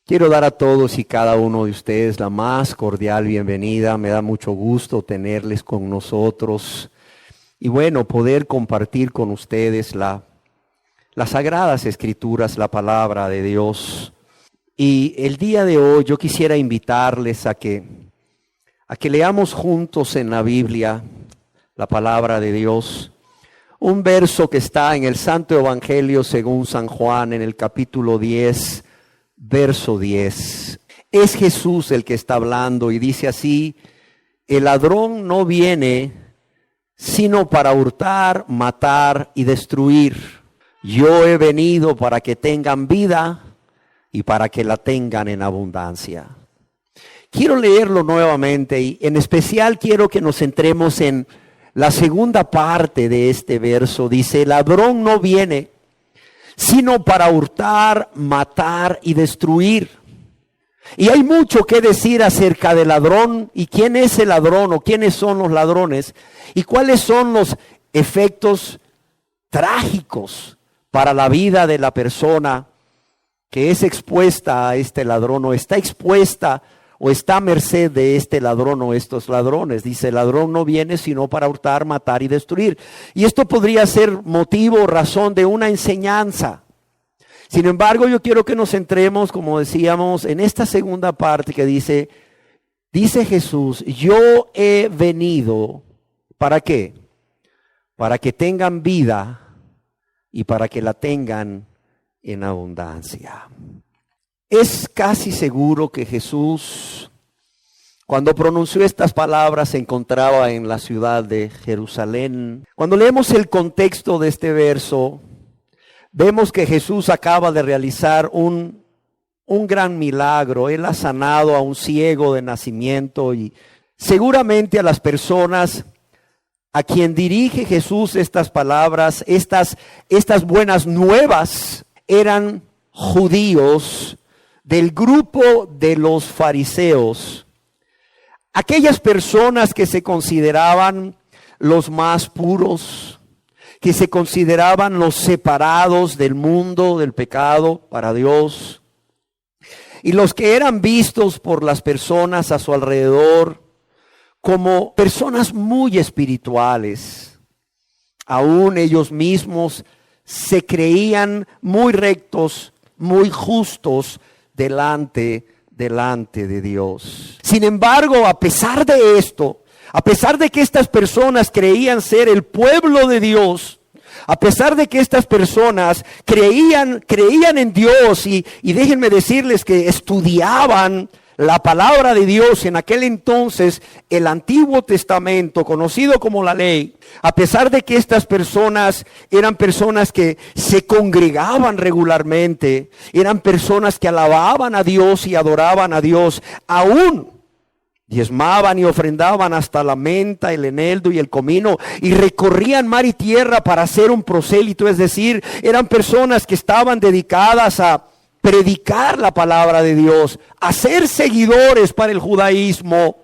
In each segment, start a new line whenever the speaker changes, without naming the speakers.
Quiero dar a todos y cada uno de ustedes la más cordial bienvenida. Me da mucho gusto tenerles con nosotros y bueno, poder compartir con ustedes las sagradas escrituras, la palabra de Dios. Y el día de hoy yo quisiera invitarles a que leamos juntos en la Biblia la palabra de Dios. Un verso que está en el Santo Evangelio según San Juan en el capítulo 10, verso 10. Es Jesús el que está hablando y dice así: el ladrón no viene sino para hurtar, matar y destruir. Yo he venido para que tengan vida y para que la tengan en abundancia. Quiero leerlo nuevamente y en especial quiero que nos centremos en la segunda parte de este verso. Dice: el ladrón no viene sino para hurtar, matar y destruir. Y hay mucho que decir acerca del ladrón y quién es el ladrón o quiénes son los ladrones y cuáles son los efectos trágicos para la vida de la persona que es expuesta a este ladrón o está expuesta o está a merced de este ladrón o estos ladrones. Dice: el ladrón no viene sino para hurtar, matar y destruir. Y esto podría ser motivo o razón de una enseñanza. Sin embargo, yo quiero que nos centremos, como decíamos, en esta segunda parte que dice Jesús: yo he venido, ¿para qué? Para que tengan vida y para que la tengan en abundancia. Es casi seguro que Jesús, cuando pronunció estas palabras, se encontraba en la ciudad de Jerusalén. Cuando leemos el contexto de este verso, vemos que Jesús acaba de realizar un gran milagro. Él ha sanado a un ciego de nacimiento y seguramente a las personas a quien dirige Jesús estas palabras, estas buenas nuevas, eran judíos del grupo de los fariseos, aquellas personas que se consideraban los más puros, que se consideraban los separados del mundo, del pecado para Dios, y los que eran vistos por las personas a su alrededor como personas muy espirituales. Aún ellos mismos se creían muy rectos, muy justos delante de Dios. Sin embargo, a pesar de esto, a pesar de que estas personas creían ser el pueblo de Dios, a pesar de que estas personas creían en Dios y déjenme decirles que estudiaban la palabra de Dios en aquel entonces, el Antiguo Testamento, conocido como la ley, a pesar de que estas personas eran personas que se congregaban regularmente, eran personas que alababan a Dios y adoraban a Dios, aún diezmaban y ofrendaban hasta la menta, el eneldo y el comino, y recorrían mar y tierra para ser un prosélito, es decir, eran personas que estaban dedicadas a predicar la palabra de Dios, a ser seguidores para el judaísmo.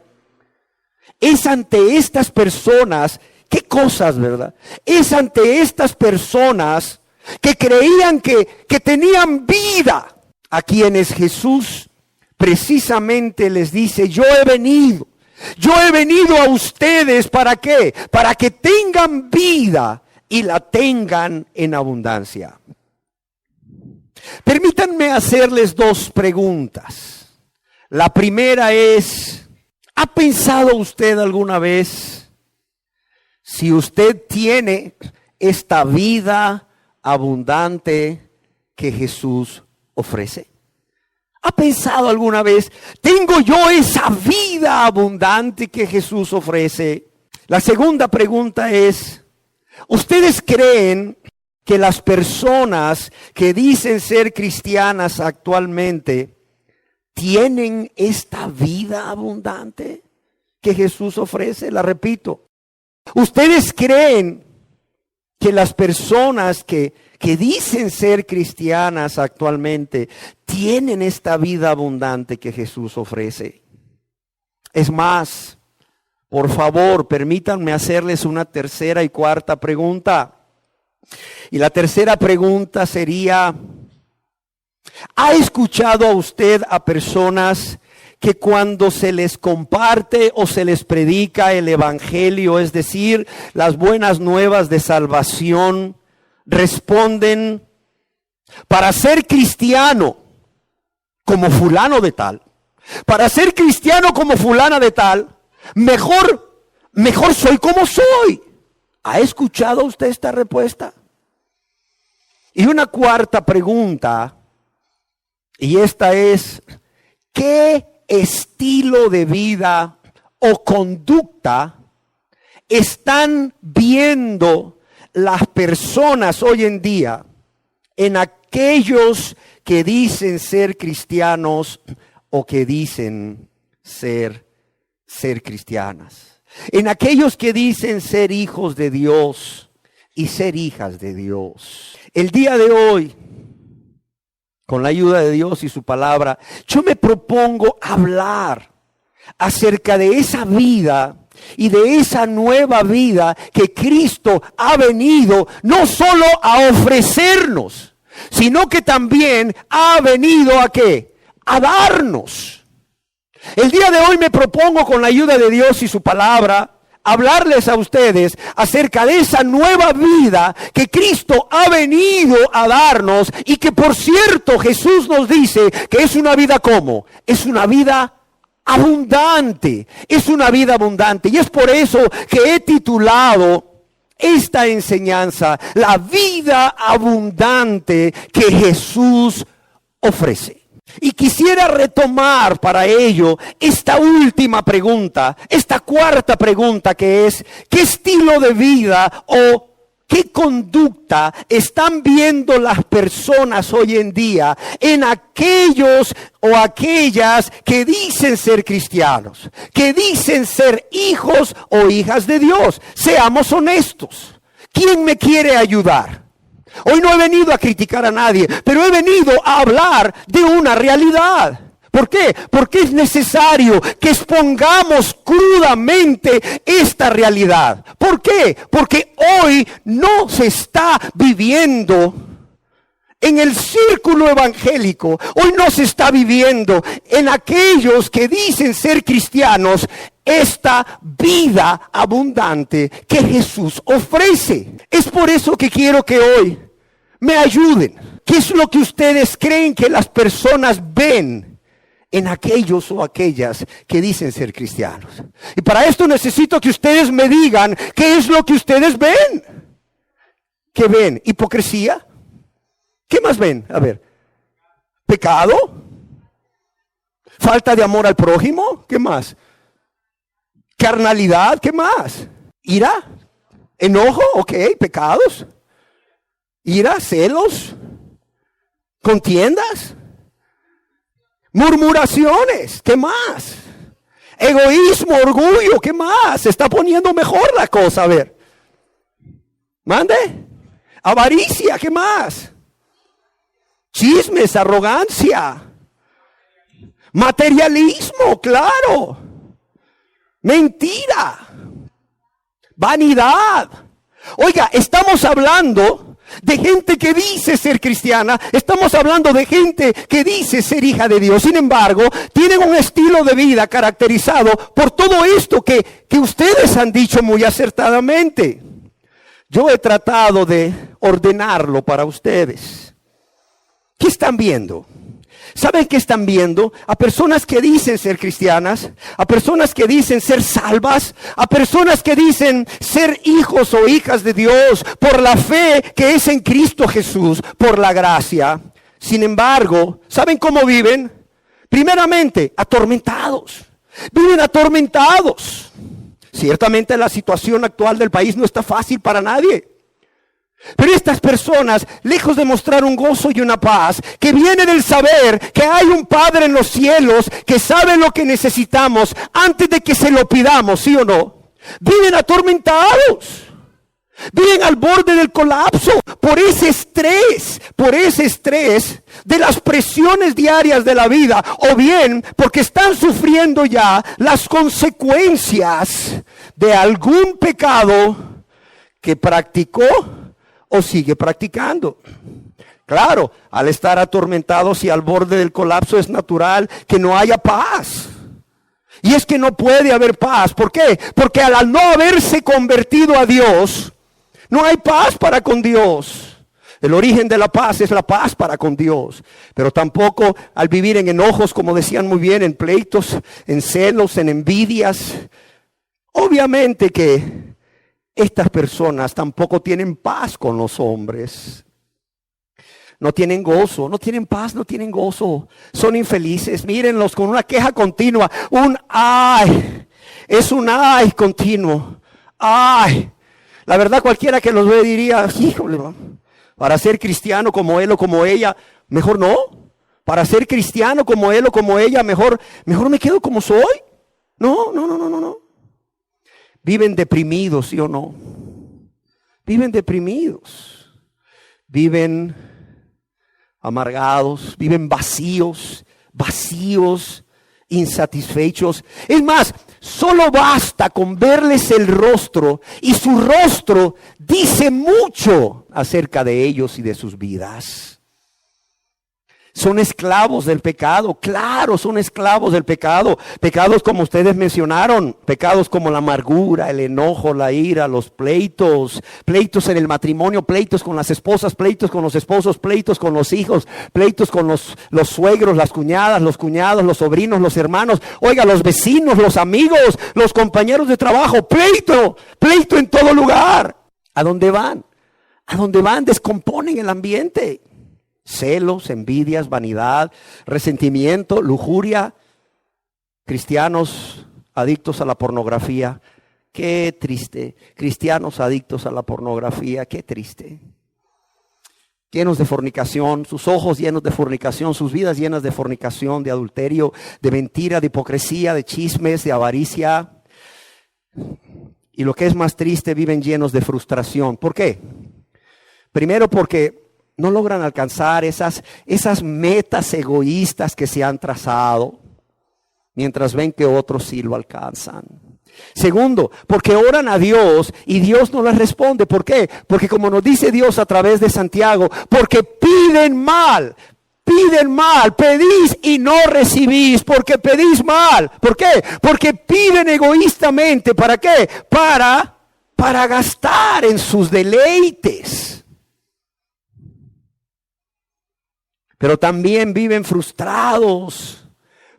Es ante estas personas, qué cosas, ¿verdad? Es ante estas personas que creían que tenían vida, a quienes Jesús precisamente les dice: yo he venido a ustedes, ¿para qué? Para que tengan vida y la tengan en abundancia. Permítanme hacerles dos preguntas. La primera es: ¿ha pensado usted alguna vez si usted tiene esta vida abundante que Jesús ofrece? ¿Ha pensado alguna vez: tengo yo esa vida abundante que Jesús ofrece? La segunda pregunta es: ¿ustedes creen que las personas que dicen ser cristianas actualmente tienen esta vida abundante que Jesús ofrece? La repito. ¿Ustedes creen que las personas que dicen ser cristianas actualmente tienen esta vida abundante que Jesús ofrece? Es más, por favor, permítanme hacerles una tercera y cuarta pregunta. Y la tercera pregunta sería: ¿Ha escuchado a usted a personas que cuando se les comparte o se les predica el evangelio, es decir, las buenas nuevas de salvación, responden: para ser cristiano como fulano de tal, para ser cristiano como fulana de tal, mejor soy como soy? ¿Ha escuchado usted esta respuesta? Y una cuarta pregunta, y esta es: ¿qué estilo de vida o conducta están viendo las personas hoy en día en aquellos que dicen ser cristianos o que dicen ser cristianas? En aquellos que dicen ser hijos de Dios y ser hijas de Dios. El día de hoy, con la ayuda de Dios y su palabra, yo me propongo hablar acerca de esa vida y de esa nueva vida que Cristo ha venido no solo a ofrecernos, sino que también ha venido ¿a qué? A darnos. El día de hoy me propongo, con la ayuda de Dios y su palabra, hablarles a ustedes acerca de esa nueva vida que Cristo ha venido a darnos, y que, por cierto, Jesús nos dice que es una vida ¿cómo? Es una vida abundante, es una vida abundante. Y es por eso que he titulado esta enseñanza: la vida abundante que Jesús ofrece. Y quisiera retomar para ello esta última pregunta, esta cuarta pregunta, que es: ¿qué estilo de vida o qué conducta están viendo las personas hoy en día en aquellos o aquellas que dicen ser cristianos, que dicen ser hijos o hijas de Dios? Seamos honestos. ¿Quién me quiere ayudar? Hoy no he venido a criticar a nadie, pero he venido a hablar de una realidad. ¿Por qué? Porque es necesario que expongamos crudamente esta realidad. ¿Por qué? Porque hoy no se está viviendo en el círculo evangélico, hoy no se está viviendo en aquellos que dicen ser cristianos esta vida abundante que Jesús ofrece. Es por eso que quiero que hoy me ayuden. ¿Qué es lo que ustedes creen que las personas ven en aquellos o aquellas que dicen ser cristianos? Y para esto necesito que ustedes me digan qué es lo que ustedes ven. ¿Qué ven? ¿Hipocresía? ¿Qué más ven? A ver. ¿Pecado? ¿Falta de amor al prójimo? ¿Qué más? ¿Carnalidad? ¿Qué más? ¿Ira? ¿Enojo? Ok, pecados. ¿Ira? ¿Celos? ¿Contiendas? ¿Murmuraciones? ¿Qué más? ¿Egoísmo? ¿Orgullo? ¿Qué más? Se está poniendo mejor la cosa, a ver. ¿Mande? ¿Avaricia? ¿Qué más? Chismes, arrogancia, materialismo, claro, mentira, vanidad. Oiga, estamos hablando de gente que dice ser cristiana, estamos hablando de gente que dice ser hija de Dios. Sin embargo, tienen un estilo de vida caracterizado por todo esto que ustedes han dicho muy acertadamente. Yo he tratado de ordenarlo para ustedes. ¿Qué están viendo? ¿Saben qué están viendo? A personas que dicen ser cristianas, a personas que dicen ser salvas, a personas que dicen ser hijos o hijas de Dios por la fe que es en Cristo Jesús, por la gracia. Sin embargo, ¿saben cómo viven? Primeramente, atormentados. Viven atormentados. Ciertamente la situación actual del país no está fácil para nadie. Pero estas personas, lejos de mostrar un gozo y una paz que viene del saber que hay un Padre en los cielos que sabe lo que necesitamos antes de que se lo pidamos, ¿sí o no? Viven atormentados, viven al borde del colapso por ese estrés de las presiones diarias de la vida, o bien porque están sufriendo ya las consecuencias de algún pecado que practicó o sigue practicando. Claro, al estar atormentados y al borde del colapso es natural que no haya paz. Y es que no puede haber paz. ¿Por qué? Porque al no haberse convertido a Dios, no hay paz para con Dios. El origen de la paz es la paz para con Dios. Pero tampoco al vivir en enojos, como decían muy bien, en pleitos, en celos, en envidias. Obviamente que estas personas tampoco tienen paz con los hombres. No tienen gozo, no tienen paz, no tienen gozo. Son infelices. Mírenlos con una queja continua. Un ay. Es un ay continuo. Ay. La verdad cualquiera que los ve diría, híjole, para ser cristiano como él o como ella, mejor no. Para ser cristiano como él o como ella, mejor me quedo como soy. No. Viven deprimidos, ¿sí o no? Viven deprimidos. Viven amargados, viven vacíos, insatisfechos. Es más, solo basta con verles el rostro y su rostro dice mucho acerca de ellos y de sus vidas. Son esclavos del pecado, claro, son esclavos del pecado. Pecados como ustedes mencionaron, pecados como la amargura, el enojo, la ira, los pleitos en el matrimonio, pleitos con las esposas, pleitos con los esposos, pleitos con los hijos, pleitos con los suegros, las cuñadas, los cuñados, los sobrinos, los hermanos, oiga, los vecinos, los amigos, los compañeros de trabajo, pleito en todo lugar. ¿A dónde van? Descomponen el ambiente. Celos, envidias, vanidad, resentimiento, lujuria. Cristianos adictos a la pornografía. Qué triste. Cristianos adictos a la pornografía. Qué triste. Llenos de fornicación, sus ojos llenos de fornicación, sus vidas llenas de fornicación, de adulterio, de mentira, de hipocresía, de chismes, de avaricia. Y lo que es más triste, viven llenos de frustración. ¿Por qué? Primero porque no logran alcanzar esas metas egoístas que se han trazado, mientras ven que otros sí lo alcanzan. Segundo, porque oran a Dios y Dios no les responde. ¿Por qué? Porque como nos dice Dios a través de Santiago, porque piden mal, pedís y no recibís, porque pedís mal. ¿Por qué? Porque piden egoístamente. ¿Para qué? Para gastar en sus deleites. Pero también viven frustrados.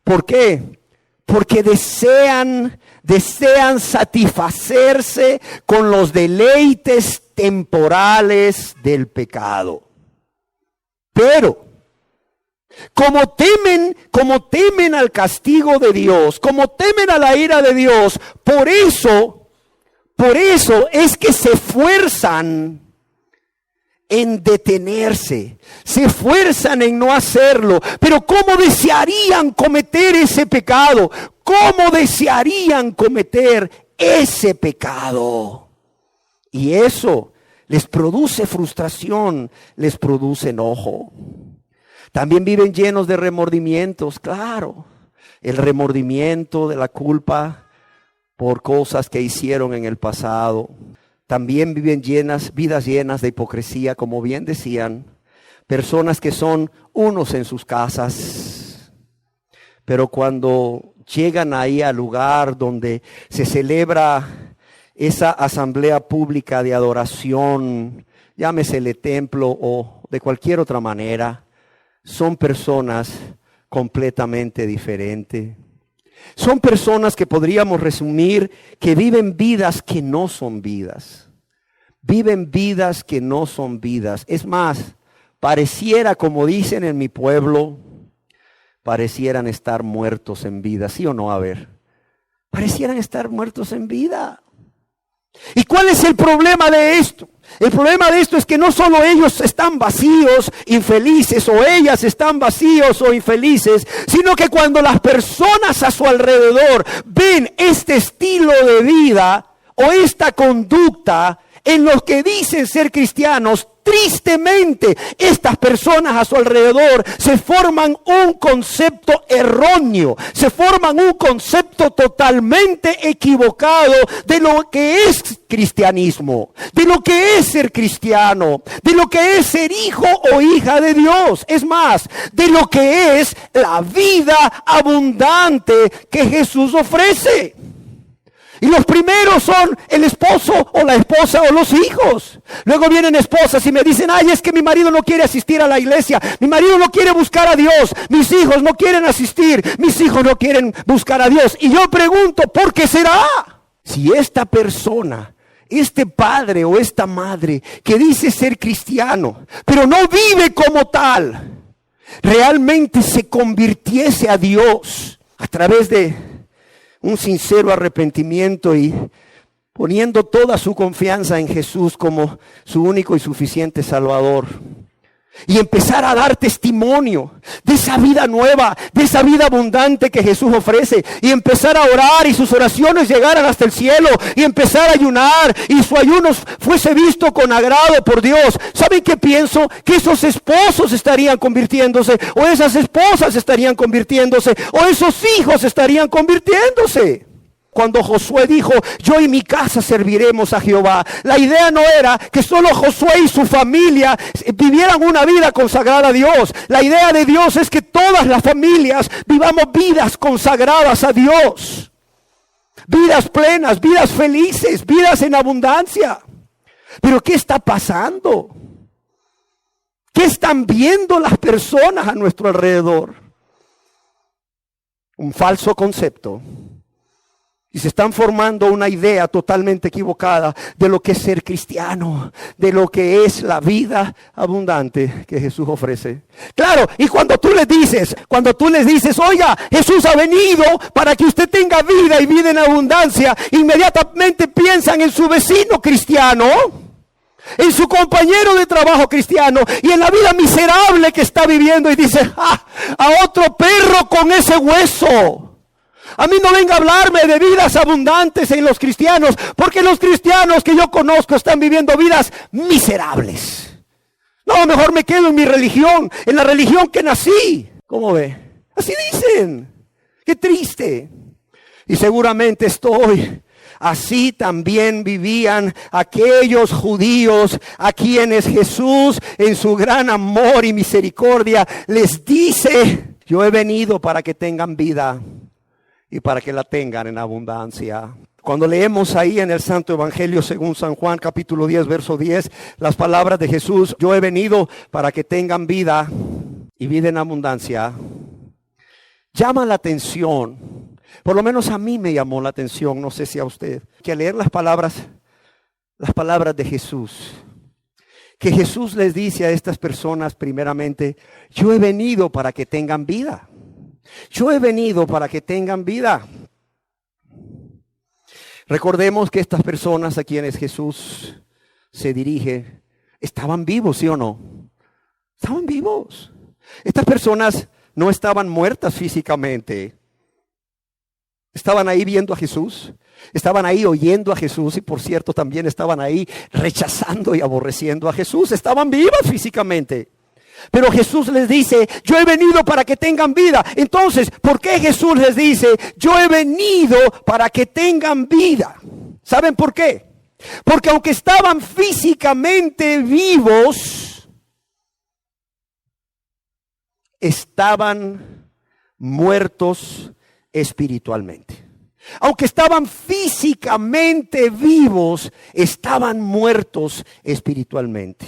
¿Por qué? Porque desean satisfacerse con los deleites temporales del pecado. Pero como temen al castigo de Dios, como temen a la ira de Dios, por eso es que se esfuerzan en detenerse, se esfuerzan en no hacerlo. Pero ¿cómo desearían cometer ese pecado? ¿Cómo desearían cometer ese pecado? Y eso les produce frustración, les produce enojo. También viven llenos de remordimientos, claro. El remordimiento de la culpa por cosas que hicieron en el pasado. También viven vidas llenas de hipocresía, como bien decían, personas que son unos en sus casas, pero cuando llegan ahí al lugar donde se celebra esa asamblea pública de adoración, llámesele templo o de cualquier otra manera, son personas completamente diferentes. Son personas que podríamos resumir que viven vidas que no son vidas. Viven vidas que no son vidas. Es más, pareciera, como dicen en mi pueblo, parecieran estar muertos en vida. ¿Sí o no? A ver. Parecieran estar muertos en vida. ¿Y cuál es el problema de esto? El problema de esto es que no solo ellos están vacíos, infelices, o ellas están vacíos o infelices, sino que cuando las personas a su alrededor ven este estilo de vida o esta conducta en los que dicen ser cristianos, tristemente estas personas a su alrededor se forman un concepto erróneo, se forman un concepto totalmente equivocado de lo que es cristianismo, de lo que es ser cristiano, de lo que es ser hijo o hija de Dios. Es más, de lo que es la vida abundante que Jesús ofrece. Y los primeros son el esposo o la esposa o los hijos. Luego vienen esposas y me dicen, ay, es que mi marido no quiere asistir a la iglesia. Mi marido no quiere buscar a Dios. Mis hijos no quieren asistir. Mis hijos no quieren buscar a Dios. Y yo pregunto, ¿por qué será? Si esta persona, este padre o esta madre que dice ser cristiano, pero no vive como tal, realmente se convirtiese a Dios a través de un sincero arrepentimiento y poniendo toda su confianza en Jesús como su único y suficiente Salvador, y empezar a dar testimonio de esa vida nueva, de esa vida abundante que Jesús ofrece, y empezar a orar y sus oraciones llegaran hasta el cielo, y empezar a ayunar y su ayuno fuese visto con agrado por Dios. ¿Saben qué pienso? Que esos esposos estarían convirtiéndose, o esas esposas estarían convirtiéndose, o esos hijos estarían convirtiéndose. Cuando Josué dijo, yo y mi casa serviremos a Jehová, la idea no era que solo Josué y su familia vivieran una vida consagrada a Dios. La idea de Dios es que todas las familias vivamos vidas consagradas a Dios. Vidas plenas, vidas felices, vidas en abundancia. Pero ¿qué está pasando? ¿Qué están viendo las personas a nuestro alrededor? Un falso concepto. Y se están formando una idea totalmente equivocada de lo que es ser cristiano, de lo que es la vida abundante que Jesús ofrece. Claro, y cuando tú les dices, oiga, Jesús ha venido para que usted tenga vida y vida en abundancia, inmediatamente piensan en su vecino cristiano, en su compañero de trabajo cristiano y en la vida miserable que está viviendo, y dicen, a otro perro con ese hueso. A mí no venga a hablarme de vidas abundantes en los cristianos, porque los cristianos que yo conozco están viviendo vidas miserables. No, mejor me quedo en mi religión, en la religión que nací. ¿Cómo ve? Así dicen. Qué triste. Y seguramente así también vivían aquellos judíos a quienes Jesús, en su gran amor y misericordia, les dice, yo he venido para que tengan vida y para que la tengan en abundancia. Cuando leemos ahí en el Santo Evangelio según San Juan capítulo 10 verso 10, las palabras de Jesús, yo he venido para que tengan vida y vida en abundancia, llama la atención. Por lo menos a mí me llamó la atención, no sé si a usted, que al leer las palabras de Jesús, que Jesús les dice a estas personas primeramente, yo he venido para que tengan vida. Yo he venido para que tengan vida. Recordemos que estas personas a quienes Jesús se dirige estaban vivos, ¿sí o no? Estaban vivos. Estas personas no estaban muertas físicamente. Estaban ahí viendo a Jesús, estaban ahí oyendo a Jesús, y por cierto también estaban ahí rechazando y aborreciendo a Jesús. Estaban vivas físicamente. Pero Jesús les dice, yo he venido para que tengan vida. Entonces, ¿por qué Jesús les dice, yo he venido para que tengan vida? ¿Saben por qué? Porque aunque estaban físicamente vivos, estaban muertos espiritualmente. Aunque estaban físicamente vivos, estaban muertos espiritualmente.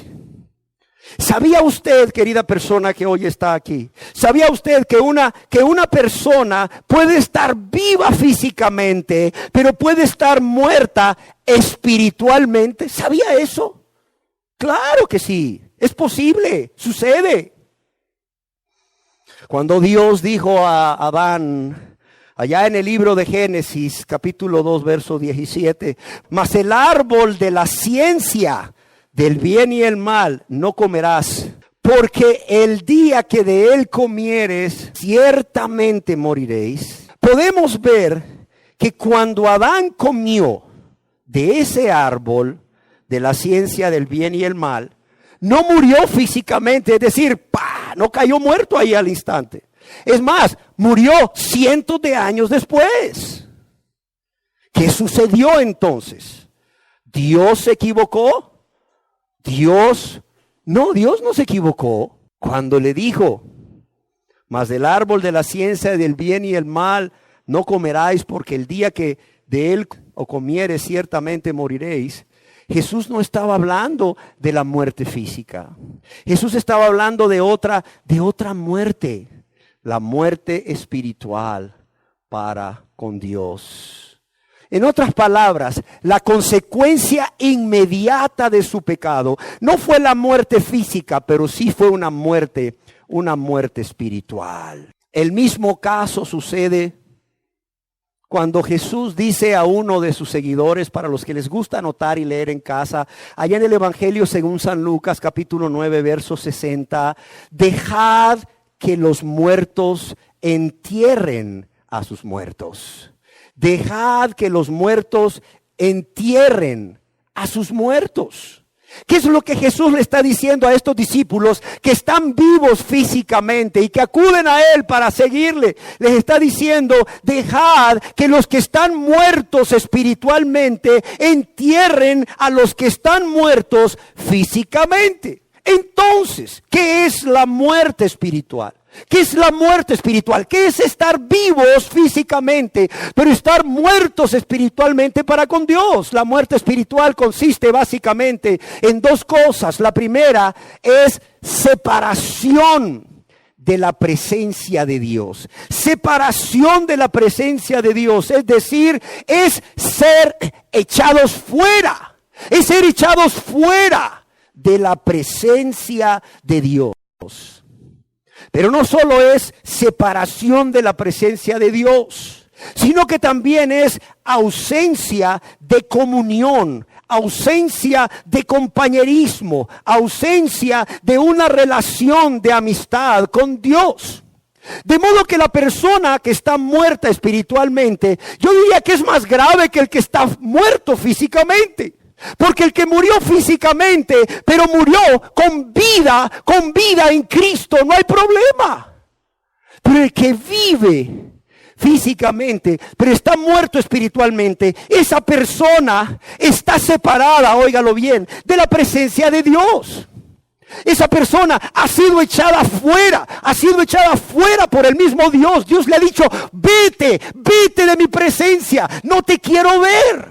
¿Sabía usted, querida persona que hoy está aquí? ¿Sabía usted que una persona puede estar viva físicamente, pero puede estar muerta espiritualmente? ¿Sabía eso? Claro que sí, es posible, sucede. Cuando Dios dijo a Adán, allá en el libro de Génesis, capítulo 2, verso 17, mas el árbol de la ciencia del bien y el mal no comerás, porque el día que de él comieres, ciertamente moriréis. Podemos ver que cuando Adán comió de ese árbol de la ciencia del bien y el mal, no murió físicamente, es decir, ¡pah!, no cayó muerto ahí al instante. Es más, murió cientos de años después. ¿Qué sucedió entonces? ¿Dios se equivocó? Dios no se equivocó cuando le dijo: mas del árbol de la ciencia del bien y el mal no comeráis, porque el día que de él o comieres ciertamente moriréis. Jesús no estaba hablando de la muerte física. Jesús estaba hablando de otra muerte, la muerte espiritual para con Dios. En otras palabras, la consecuencia inmediata de su pecado no fue la muerte física, pero sí fue una muerte espiritual. El mismo caso sucede cuando Jesús dice a uno de sus seguidores, para los que les gusta anotar y leer en casa, allá en el Evangelio según San Lucas, capítulo 9, verso 60, dejad que los muertos entierren a sus muertos. Dejad que los muertos entierren a sus muertos. ¿Qué es lo que Jesús le está diciendo a estos discípulos que están vivos físicamente y que acuden a Él para seguirle? Les está diciendo: dejad que los que están muertos espiritualmente entierren a los que están muertos físicamente. Entonces, ¿qué es la muerte espiritual? ¿Qué es la muerte espiritual? ¿Qué es estar vivos físicamente, pero estar muertos espiritualmente para con Dios? La muerte espiritual consiste básicamente en dos cosas. La primera es separación de la presencia de Dios. Separación de la presencia de Dios, es decir, es ser echados fuera. Es ser echados fuera de la presencia de Dios. Pero no solo es separación de la presencia de Dios, sino que también es ausencia de comunión, ausencia de compañerismo, ausencia de una relación de amistad con Dios. De modo que la persona que está muerta espiritualmente, yo diría que es más grave que el que está muerto físicamente. Porque el que murió físicamente, pero murió con vida en Cristo, no hay problema. Pero el que vive físicamente, pero está muerto espiritualmente, esa persona está separada, óigalo bien, de la presencia de Dios. Esa persona ha sido echada fuera por el mismo Dios. Dios le ha dicho: vete de mi presencia, no te quiero ver.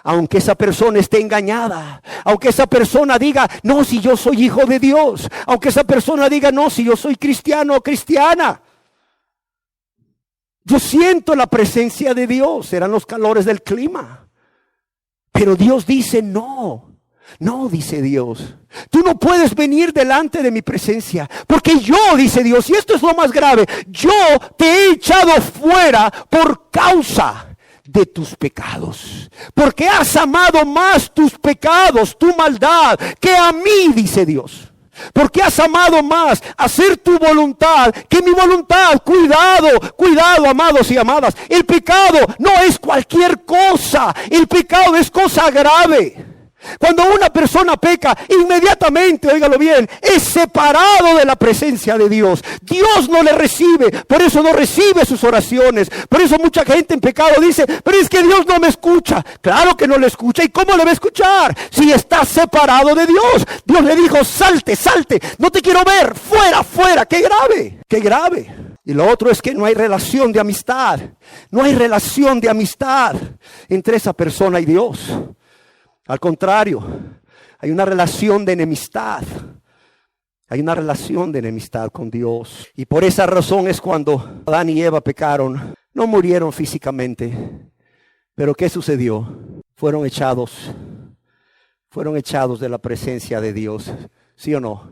Aunque esa persona esté engañada, aunque esa persona diga: no, si yo soy hijo de Dios, aunque esa persona diga: no, si yo soy cristiano o cristiana, yo siento la presencia de Dios, serán los calores del clima. Pero Dios dice: no, dice Dios, tú no puedes venir delante de mi presencia, porque yo, dice Dios, y esto es lo más grave, yo te he echado fuera por causa de tus pecados, porque has amado más tus pecados, tu maldad, que a mí, dice Dios. Porque has amado más hacer tu voluntad que mi voluntad. Cuidado, amados y amadas. El pecado no es cualquier cosa. El pecado es cosa grave. Cuando una persona peca, inmediatamente, óigalo bien, es separado de la presencia de Dios. Dios no le recibe, por eso no recibe sus oraciones. Por eso mucha gente en pecado dice: pero es que Dios no me escucha. Claro que no le escucha. ¿Y cómo le va a escuchar? Si está separado de Dios. Dios le dijo: salte, no te quiero ver, fuera. ¡Qué grave! Y lo otro es que no hay relación de amistad. No hay relación de amistad entre esa persona y Dios. Al contrario, hay una relación de enemistad. Hay una relación de enemistad con Dios. Y por esa razón es cuando Adán y Eva pecaron. No murieron físicamente. Pero ¿qué sucedió? Fueron echados de la presencia de Dios. ¿Sí o no?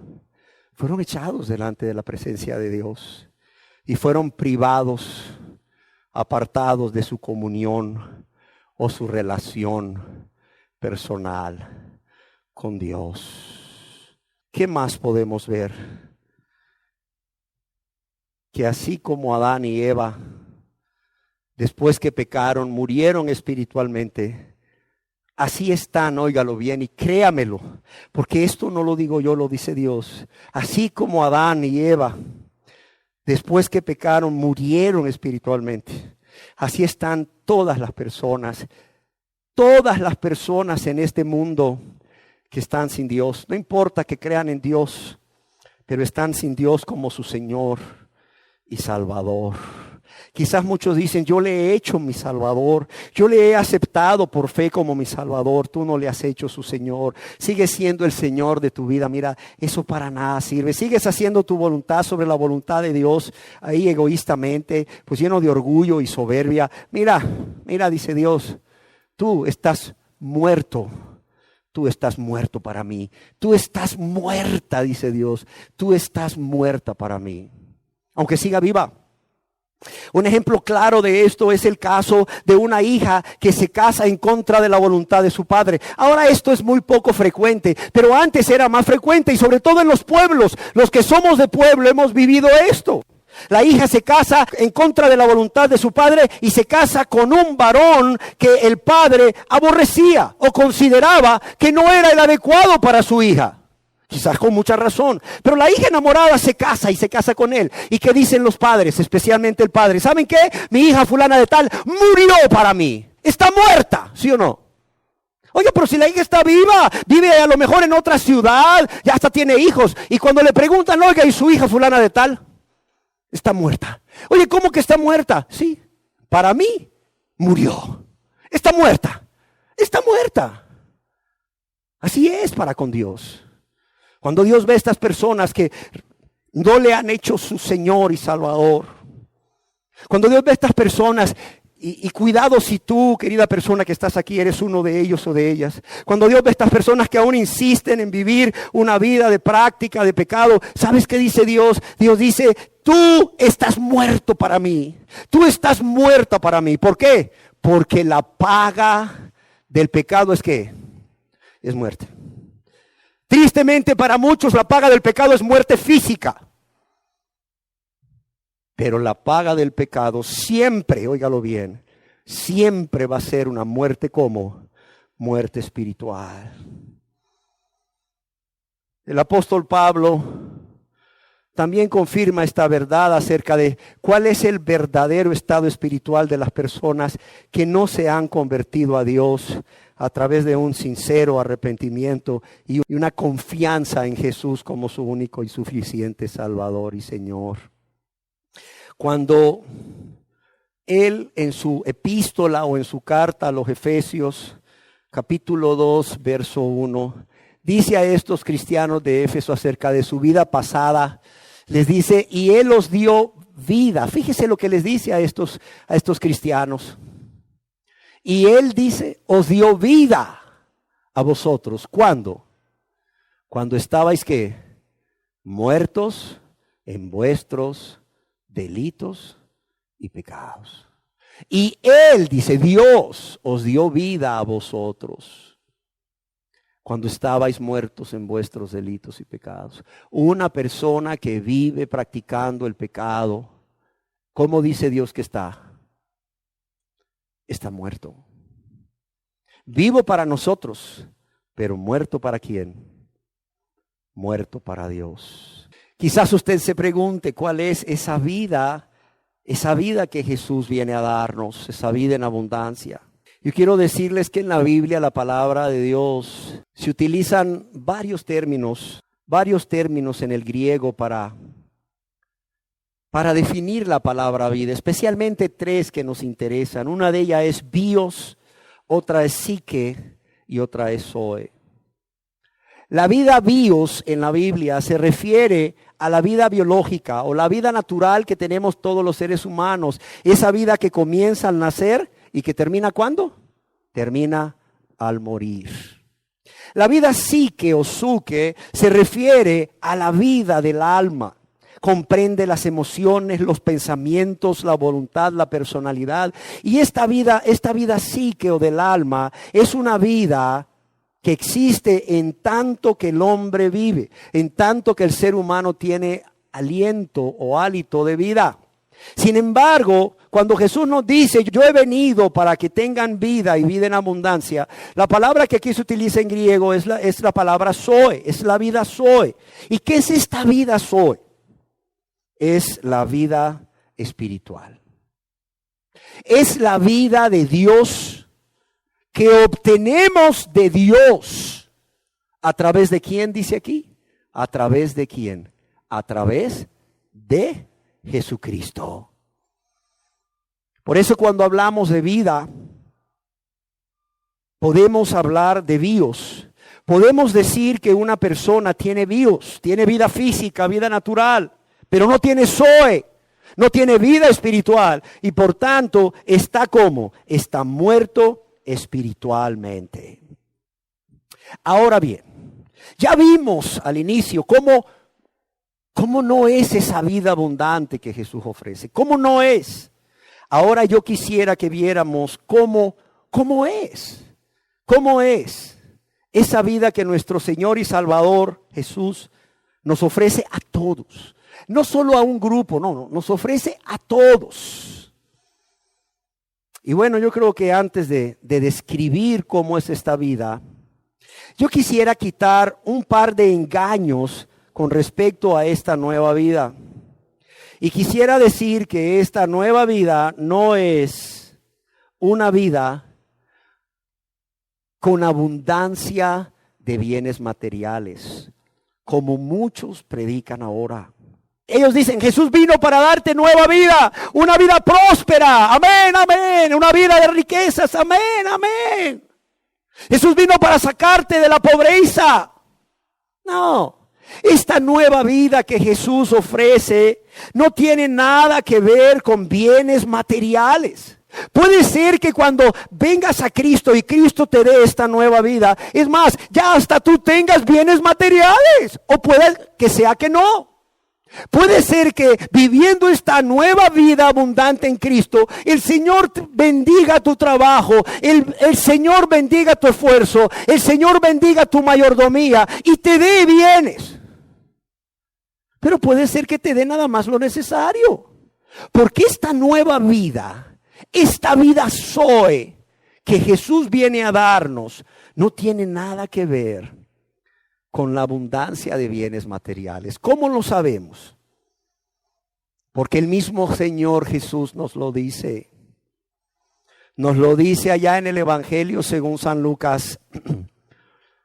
Fueron echados delante de la presencia de Dios. Y fueron privados, apartados de su comunión o su relación personal con Dios. ¿Qué más podemos ver? Que así como Adán y Eva, después que pecaron, murieron espiritualmente, Así están, óigalo bien y créamelo, porque esto no lo digo yo, lo dice Dios. Así como Adán y Eva, después que pecaron, murieron espiritualmente. Así están todas las personas en este mundo que están sin Dios. No importa que crean en Dios, pero están sin Dios como su Señor y Salvador. Quizás muchos dicen, yo le he hecho mi Salvador, yo le he aceptado por fe como mi Salvador, tú no le has hecho su Señor, sigues siendo el Señor de tu vida. Mira, eso para nada sirve, sigues haciendo tu voluntad sobre la voluntad de Dios, ahí egoístamente, pues lleno de orgullo y soberbia. Mira, dice Dios, tú estás muerto. Tú estás muerto para mí. Tú estás muerta, dice Dios. Tú estás muerta para mí. Aunque siga viva. Un ejemplo claro de esto es el caso de una hija que se casa en contra de la voluntad de su padre. Ahora esto es muy poco frecuente, pero antes era más frecuente y sobre todo en los pueblos. Los que somos de pueblo hemos vivido esto. La hija se casa en contra de la voluntad de su padre y se casa con un varón que el padre aborrecía o consideraba que no era el adecuado para su hija. Quizás con mucha razón, pero la hija enamorada se casa con él. ¿Y qué dicen los padres, especialmente el padre? ¿Saben qué? Mi hija fulana de tal murió para mí, está muerta, ¿sí o no? Oye, pero si la hija está viva, vive a lo mejor en otra ciudad, ya hasta tiene hijos. Y cuando le preguntan, oiga, ¿y su hija fulana de tal? Está muerta. Oye, ¿cómo que está muerta? Sí, para mí murió. Está muerta. Está muerta. Así es para con Dios. Cuando Dios ve a estas personas que no le han hecho su Señor y Salvador. Cuando Dios ve a estas personas, y cuidado si tú, querida persona que estás aquí, eres uno de ellos o de ellas. Cuando Dios ve a estas personas que aún insisten en vivir una vida de práctica, de pecado, ¿sabes qué dice Dios? Dios dice, tú estás muerto para mí. Tú estás muerta para mí. ¿Por qué? Porque la paga del pecado es ¿qué? Es muerte. Tristemente para muchos la paga del pecado es muerte física. Pero la paga del pecado siempre, óigalo bien, siempre va a ser una muerte como muerte espiritual. El apóstol Pablo también confirma esta verdad acerca de cuál es el verdadero estado espiritual de las personas que no se han convertido a Dios a través de un sincero arrepentimiento y una confianza en Jesús como su único y suficiente Salvador y Señor. Cuando él en su epístola o en su carta a los Efesios, capítulo 2, verso 1, dice a estos cristianos de Éfeso acerca de su vida pasada, les dice, y Él os dio vida. Fíjese lo que les dice a estos cristianos. Y Él dice, os dio vida a vosotros. ¿Cuándo? Cuando estabais, ¿qué? Muertos en vuestros delitos y pecados. Y Él dice, Dios os dio vida a vosotros cuando estabais muertos en vuestros delitos y pecados. Una persona que vive practicando el pecado, ¿cómo dice Dios que está? Está muerto. Vivo para nosotros, pero muerto ¿para quién? Muerto para Dios. Quizás usted se pregunte cuál es esa vida que Jesús viene a darnos, esa vida en abundancia. Yo quiero decirles que en la Biblia, la palabra de Dios, se utilizan varios términos en el griego para definir la palabra vida, especialmente tres que nos interesan. Una de ellas es bios, otra es psique y otra es zoe. La vida bios en la Biblia se refiere a la vida biológica o la vida natural que tenemos todos los seres humanos. Esa vida que comienza al nacer y que termina ¿cuándo? Termina al morir. La vida psique o suke se refiere a la vida del alma. Comprende las emociones, los pensamientos, la voluntad, la personalidad. Y esta vida psique o del alma es una vida que existe en tanto que el hombre vive, en tanto que el ser humano tiene aliento o hálito de vida. Sin embargo, cuando Jesús nos dice, yo he venido para que tengan vida y vida en abundancia, la palabra que aquí se utiliza en griego es la palabra zoe, es la vida zoe. ¿Y qué es esta vida zoe? Es la vida espiritual. Es la vida de Dios que obtenemos de Dios. ¿A través de quién dice aquí? ¿A través de quién? A través de Jesucristo. Por eso cuando hablamos de vida, podemos hablar de bios. Podemos decir que una persona tiene bios, tiene vida física, vida natural, pero no tiene zoe, no tiene vida espiritual y por tanto está como, está muerto espiritualmente. Ahora bien, ya vimos al inicio cómo no es esa vida abundante que Jesús ofrece, cómo no es. Ahora yo quisiera que viéramos cómo es esa vida que nuestro Señor y Salvador Jesús nos ofrece a todos. No solo a un grupo, no, nos ofrece a todos. Y bueno, yo creo que antes de describir cómo es esta vida, yo quisiera quitar un par de engaños con respecto a esta nueva vida. Y quisiera decir que esta nueva vida no es una vida con abundancia de bienes materiales, como muchos predican ahora. Ellos dicen, Jesús vino para darte nueva vida, una vida próspera, amén, amén, una vida de riquezas, amén, amén. Jesús vino para sacarte de la pobreza. No, esta nueva vida que Jesús ofrece no tiene nada que ver con bienes materiales. Puede ser que cuando vengas a Cristo y Cristo te dé esta nueva vida, es más, ya hasta tú tengas bienes materiales, o puede que sea que no. Puede ser que viviendo esta nueva vida abundante en Cristo, el Señor bendiga tu trabajo, el Señor bendiga tu esfuerzo, el Señor bendiga tu mayordomía y te dé bienes. Pero puede ser que te dé nada más lo necesario. Porque esta nueva vida, esta vida zoe que Jesús viene a darnos, no tiene nada que ver con la abundancia de bienes materiales. ¿Cómo lo sabemos? Porque el mismo Señor Jesús nos lo dice. Nos lo dice allá en el Evangelio según San Lucas,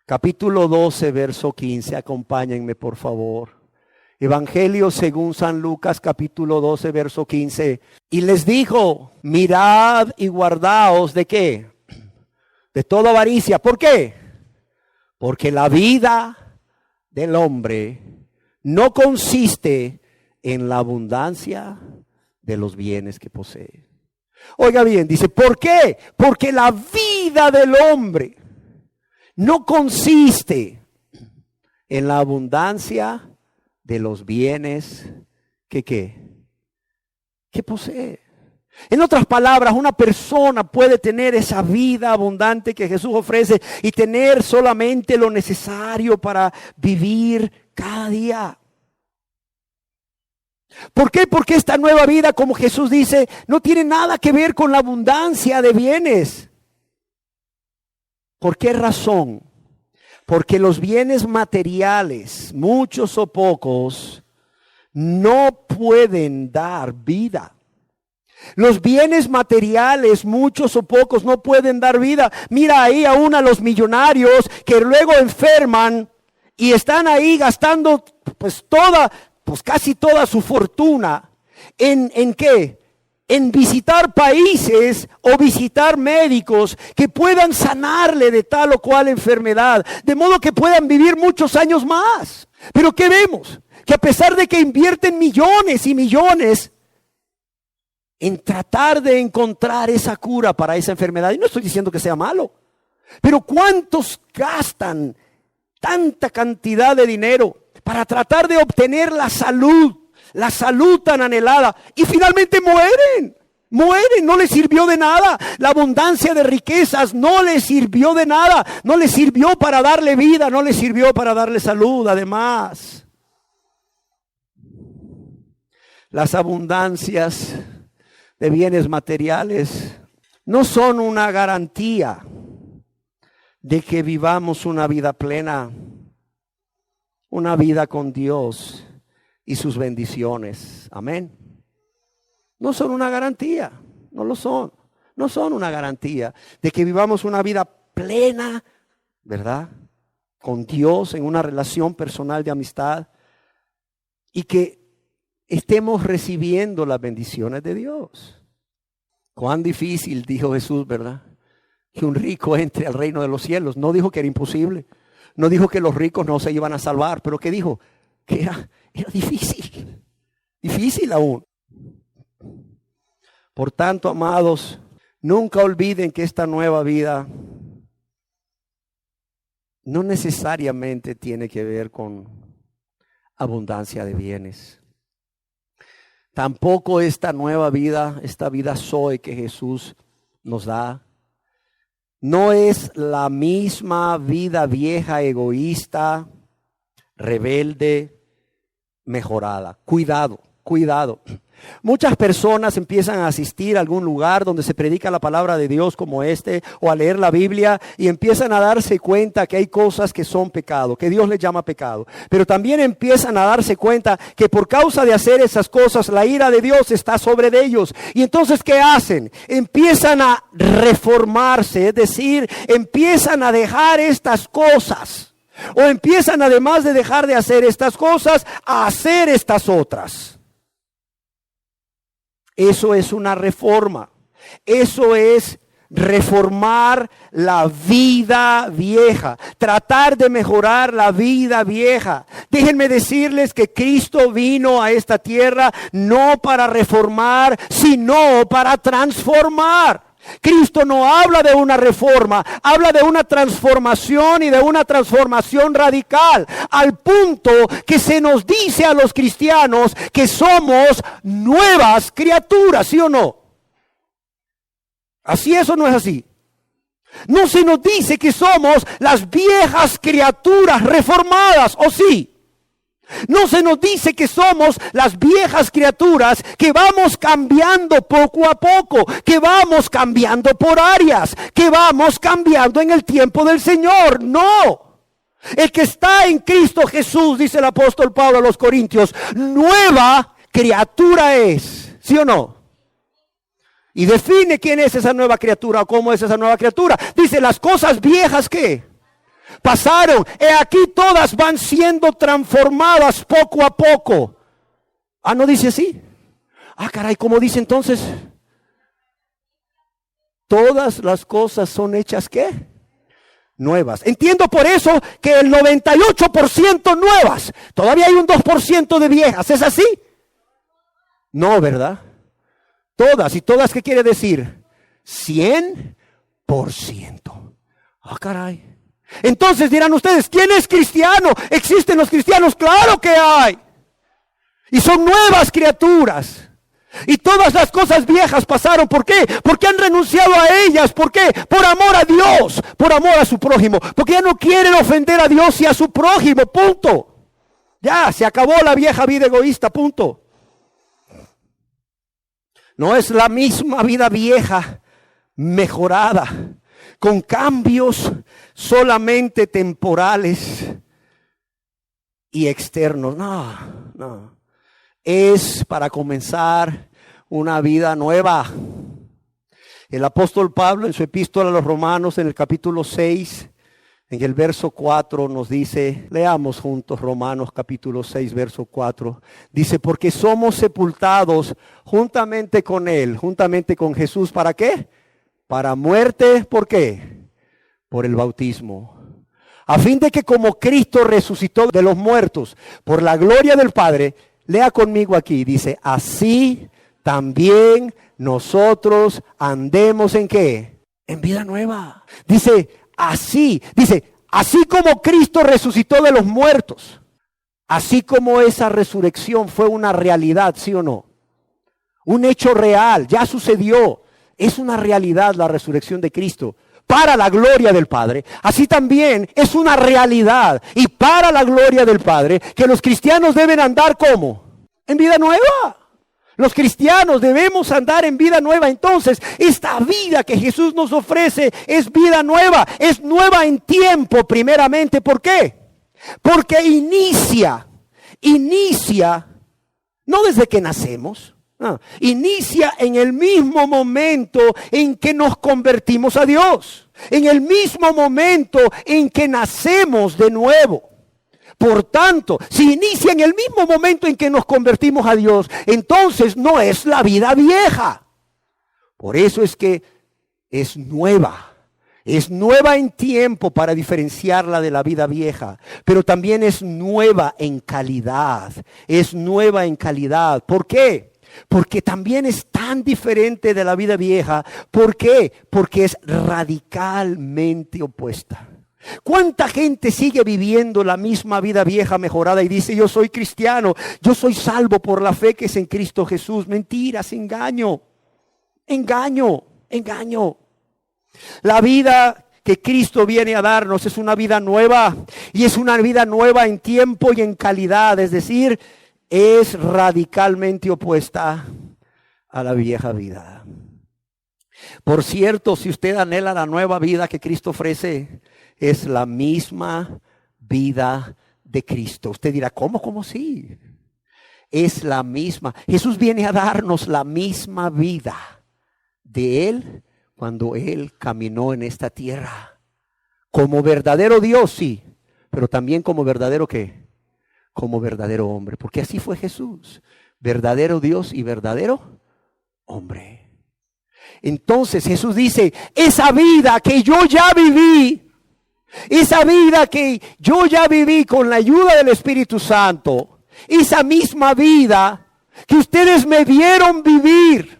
capítulo 12, verso 15. Acompáñenme, por favor. Evangelio según San Lucas, capítulo 12, verso 15. Y les dijo, mirad y guardaos ¿de qué? De toda avaricia. ¿Por qué? Porque la vida del hombre no consiste en la abundancia de los bienes que posee. Oiga bien, dice, ¿por qué? Porque la vida del hombre no consiste en la abundancia de los bienes que posee. En otras palabras, una persona puede tener esa vida abundante que Jesús ofrece y tener solamente lo necesario para vivir cada día. ¿Por qué? Porque esta nueva vida, como Jesús dice, no tiene nada que ver con la abundancia de bienes. ¿Por qué razón? Porque los bienes materiales, muchos o pocos, no pueden dar vida. Los bienes materiales, muchos o pocos, no pueden dar vida. Mira ahí aún a los millonarios que luego enferman y están ahí gastando casi toda su fortuna. ¿En qué? En visitar países o visitar médicos que puedan sanarle de tal o cual enfermedad, de modo que puedan vivir muchos años más. Pero ¿qué vemos? Que a pesar de que invierten millones y millones en tratar de encontrar esa cura para esa enfermedad, y no estoy diciendo que sea malo, pero ¿cuántos gastan tanta cantidad de dinero para tratar de obtener la salud tan anhelada, y finalmente mueren, no les sirvió de nada? La abundancia de riquezas no les sirvió de nada, no les sirvió para darle vida, no les sirvió para darle salud. Además, las abundancias de bienes materiales no son una garantía de que vivamos una vida plena, una vida con Dios y sus bendiciones. Amén. No son una garantía, no lo son. No son una garantía de que vivamos una vida plena, ¿verdad? Con Dios en una relación personal de amistad y que estemos recibiendo las bendiciones de Dios. Cuán difícil, dijo Jesús, ¿verdad?, que un rico entre al reino de los cielos. No dijo que era imposible. No dijo que los ricos no se iban a salvar. Pero ¿qué dijo? Que era difícil. Difícil aún. Por tanto, amados, nunca olviden que esta nueva vida no necesariamente tiene que ver con abundancia de bienes. Tampoco esta nueva vida, esta vida Zoe que Jesús nos da, no es la misma vida vieja, egoísta, rebelde, mejorada. Cuidado, cuidado. Muchas personas empiezan a asistir a algún lugar donde se predica la palabra de Dios como este, o a leer la Biblia, y empiezan a darse cuenta que hay cosas que son pecado, que Dios les llama pecado. Pero también empiezan a darse cuenta que por causa de hacer esas cosas, la ira de Dios está sobre de ellos. Y entonces, ¿qué hacen? Empiezan a reformarse, es decir, empiezan a dejar estas cosas. O empiezan, además de dejar de hacer estas cosas, a hacer estas otras. Eso es una reforma. Eso es reformar la vida vieja. Tratar de mejorar la vida vieja. Déjenme decirles que Cristo vino a esta tierra no para reformar, sino para transformar. Cristo no habla de una reforma, habla de una transformación y de una transformación radical, al punto que se nos dice a los cristianos que somos nuevas criaturas, ¿sí o no? ¿Así es o no es así? No se nos dice que somos las viejas criaturas reformadas, ¿o sí? No se nos dice que somos las viejas criaturas que vamos cambiando poco a poco, que vamos cambiando por áreas, que vamos cambiando en el tiempo del Señor. No. El que está en Cristo Jesús, dice el apóstol Pablo a los Corintios, nueva criatura es. ¿Sí o no? Y define quién es esa nueva criatura o cómo es esa nueva criatura. Dice, las cosas viejas, ¿qué? Pasaron, aquí todas van siendo transformadas poco a poco. Ah, ¿no dice así? Ah, caray, ¿cómo dice entonces? Todas las cosas son hechas, ¿qué? Nuevas. Entiendo por eso que el 98% nuevas. Todavía hay un 2% de viejas, ¿es así? No, ¿verdad? Todas, ¿y todas qué quiere decir? 100%. Ah, caray. Entonces dirán ustedes, ¿quién es cristiano? ¿Existen los cristianos? ¡Claro que hay! Y son nuevas criaturas. Y todas las cosas viejas pasaron. ¿Por qué? Porque han renunciado a ellas. ¿Por qué? Por amor a Dios, por amor a su prójimo. Porque ya no quieren ofender a Dios y a su prójimo. Punto. Ya, se acabó la vieja vida egoísta. Punto. No es la misma vida vieja mejorada, con cambios solamente temporales y externos. No. Es para comenzar una vida nueva. El apóstol Pablo en su epístola a los Romanos en el capítulo 6, en el verso 4 nos dice, leamos juntos Romanos capítulo 6, verso 4. Dice, porque somos sepultados juntamente con Él, juntamente con Jesús. ¿Para qué? Para muerte, ¿por qué? Por el bautismo. A fin de que como Cristo resucitó de los muertos por la gloria del Padre, lea conmigo aquí, dice, así también nosotros andemos ¿en qué? En vida nueva. Dice, así como Cristo resucitó de los muertos, así como esa resurrección fue una realidad, ¿sí o no? Un hecho real, ya sucedió. Es una realidad la resurrección de Cristo para la gloria del Padre. Así también es una realidad y para la gloria del Padre que los cristianos deben andar ¿cómo? En vida nueva. Los cristianos debemos andar en vida nueva. Entonces, esta vida que Jesús nos ofrece es vida nueva. Es nueva en tiempo, primeramente. ¿Por qué? Porque inicia, no desde que nacemos. No, inicia en el mismo momento en que nos convertimos a Dios. En el mismo momento en que nacemos de nuevo. Por tanto, si inicia en el mismo momento en que nos convertimos a Dios, entonces no es la vida vieja. Por eso es que es nueva. Es nueva en tiempo para diferenciarla de la vida vieja, pero también es nueva en calidad. Es nueva en calidad. ¿Por qué? Porque también es tan diferente de la vida vieja. ¿Por qué? Porque es radicalmente opuesta. ¿Cuánta gente sigue viviendo la misma vida vieja mejorada y dice: yo soy cristiano, yo soy salvo por la fe que es en Cristo Jesús? Mentiras, engaño. La vida que Cristo viene a darnos es una vida nueva, y es una vida nueva en tiempo y en calidad, es decir, es radicalmente opuesta a la vieja vida. Por cierto, si usted anhela la nueva vida que Cristo ofrece, es la misma vida de Cristo. Usted dirá: ¿cómo sí? Es la misma. Jesús viene a darnos la misma vida de Él cuando Él caminó en esta tierra. Como verdadero Dios, sí, pero también como verdadero ¿qué? Como verdadero hombre. Porque así fue Jesús. Verdadero Dios y verdadero hombre. Entonces Jesús dice: esa vida que yo ya viví, esa vida que yo ya viví con la ayuda del Espíritu Santo, esa misma vida que ustedes me vieron vivir,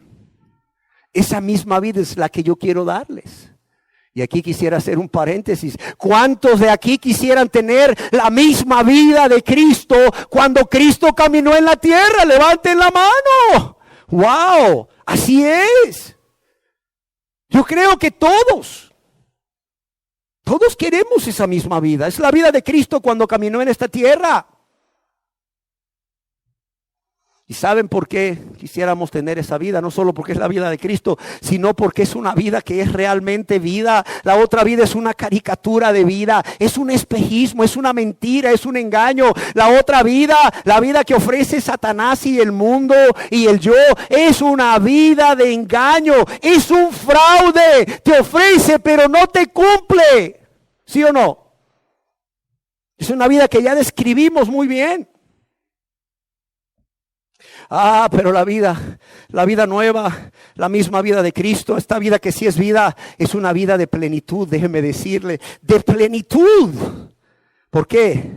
esa misma vida es la que yo quiero darles. Y aquí quisiera hacer un paréntesis. ¿Cuántos de aquí quisieran tener la misma vida de Cristo cuando Cristo caminó en la tierra? Levanten la mano. ¡Wow! Así es. Yo creo que todos queremos esa misma vida. Es la vida de Cristo cuando caminó en esta tierra. ¿Y saben por qué quisiéramos tener esa vida? No solo porque es la vida de Cristo, sino porque es una vida que es realmente vida. La otra vida es una caricatura de vida, es un espejismo, es una mentira, es un engaño. La otra vida, la vida que ofrece Satanás y el mundo y el yo, es una vida de engaño, es un fraude. Te ofrece pero no te cumple. ¿Sí o no? Es una vida que ya describimos muy bien. Pero la vida nueva, la misma vida de Cristo, esta vida que sí es vida, es una vida de plenitud, déjeme decirle, de plenitud. ¿Por qué?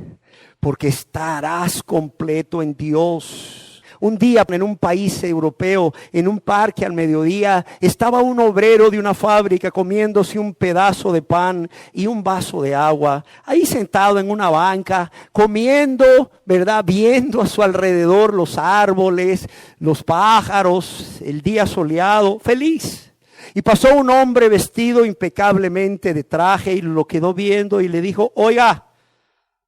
Porque estarás completo en Dios. Un día en un país europeo, en un parque al mediodía, estaba un obrero de una fábrica comiéndose un pedazo de pan y un vaso de agua, ahí sentado en una banca, comiendo, ¿verdad? Viendo a su alrededor los árboles, los pájaros, el día soleado, feliz. Y pasó un hombre vestido impecablemente de traje y lo quedó viendo y le dijo: oiga,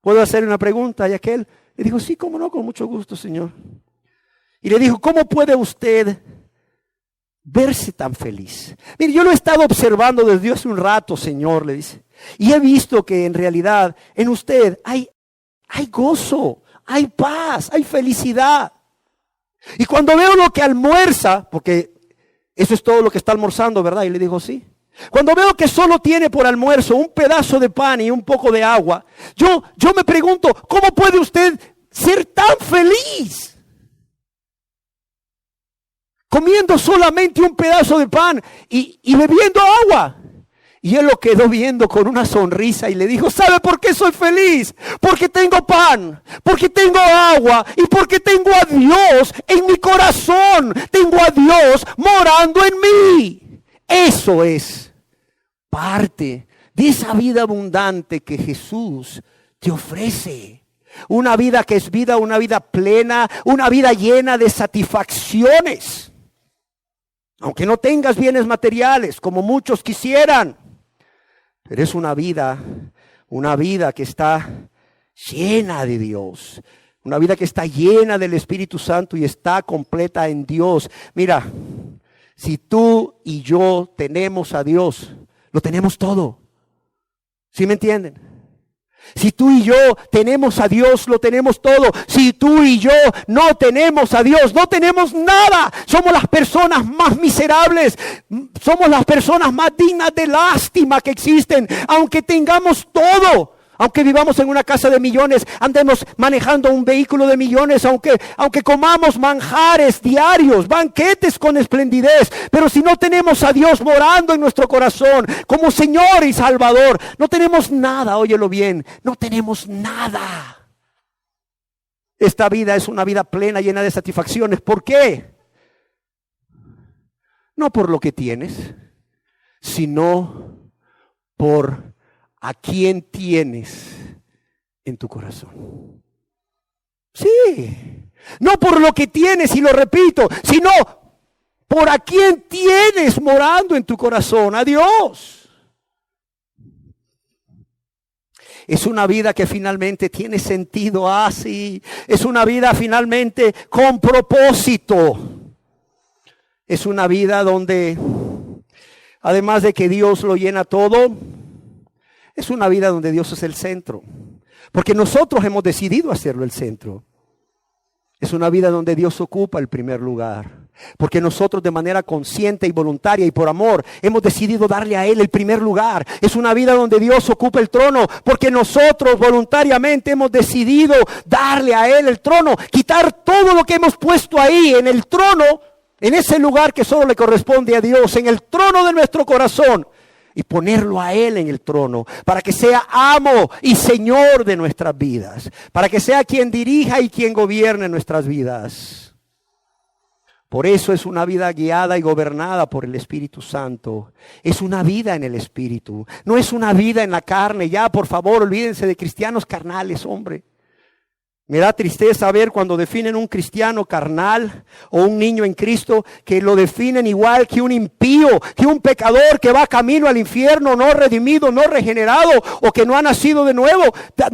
¿puedo hacer una pregunta? Y aquel le dijo: sí, cómo no, con mucho gusto, señor. Y le dijo: ¿cómo puede usted verse tan feliz? Mire, yo lo he estado observando desde hace un rato, señor, le dice. Y he visto que en realidad en usted hay gozo, hay paz, hay felicidad. Y cuando veo lo que almuerza, porque eso es todo lo que está almorzando, ¿verdad? Y le dijo: sí. Cuando veo que solo tiene por almuerzo un pedazo de pan y un poco de agua, yo me pregunto: ¿cómo puede usted ser tan feliz? Comiendo solamente un pedazo de pan y bebiendo agua. Y él lo quedó viendo con una sonrisa y le dijo: ¿sabe por qué soy feliz? Porque tengo pan, porque tengo agua y porque tengo a Dios en mi corazón. Tengo a Dios morando en mí. Eso es parte de esa vida abundante que Jesús te ofrece. Una vida que es vida, una vida plena, una vida llena de satisfacciones. Aunque no tengas bienes materiales como muchos quisieran, pero es una vida que está llena de Dios. Una vida que está llena del Espíritu Santo y está completa en Dios. Mira, si tú y yo tenemos a Dios, lo tenemos todo. ¿Sí me entienden? Si tú y yo tenemos a Dios, lo tenemos todo. Si tú y yo no tenemos a Dios, no tenemos nada. Somos las personas más miserables. Somos las personas más dignas de lástima que existen. Aunque tengamos todo. Aunque vivamos en una casa de millones, andemos manejando un vehículo de millones, aunque comamos manjares diarios, banquetes con esplendidez, pero si no tenemos a Dios morando en nuestro corazón como Señor y Salvador, no tenemos nada, óyelo bien, no tenemos nada. Esta vida es una vida plena, llena de satisfacciones. ¿Por qué? No por lo que tienes, sino por a quién tienes en tu corazón. Sí, no por lo que tienes, y lo repito, sino por a quién tienes morando en tu corazón, a Dios. Es una vida que finalmente tiene sentido, así. Es una vida finalmente con propósito. Es una vida donde, además de que Dios lo llena todo, es una vida donde Dios es el centro, porque nosotros hemos decidido hacerlo el centro. Es una vida donde Dios ocupa el primer lugar, porque nosotros de manera consciente y voluntaria y por amor hemos decidido darle a Él el primer lugar. Es una vida donde Dios ocupa el trono, porque nosotros voluntariamente hemos decidido darle a Él el trono, quitar todo lo que hemos puesto ahí en el trono, en ese lugar que solo le corresponde a Dios, en el trono de nuestro corazón. Y ponerlo a Él en el trono, para que sea amo y Señor de nuestras vidas, para que sea quien dirija y quien gobierne nuestras vidas. Por eso es una vida guiada y gobernada por el Espíritu Santo. Es una vida en el Espíritu, no es una vida en la carne. Ya, por favor, olvídense de cristianos carnales, hombre. Me da tristeza ver cuando definen un cristiano carnal o un niño en Cristo, que lo definen igual que un impío, que un pecador que va camino al infierno, no redimido, no regenerado o que no ha nacido de nuevo.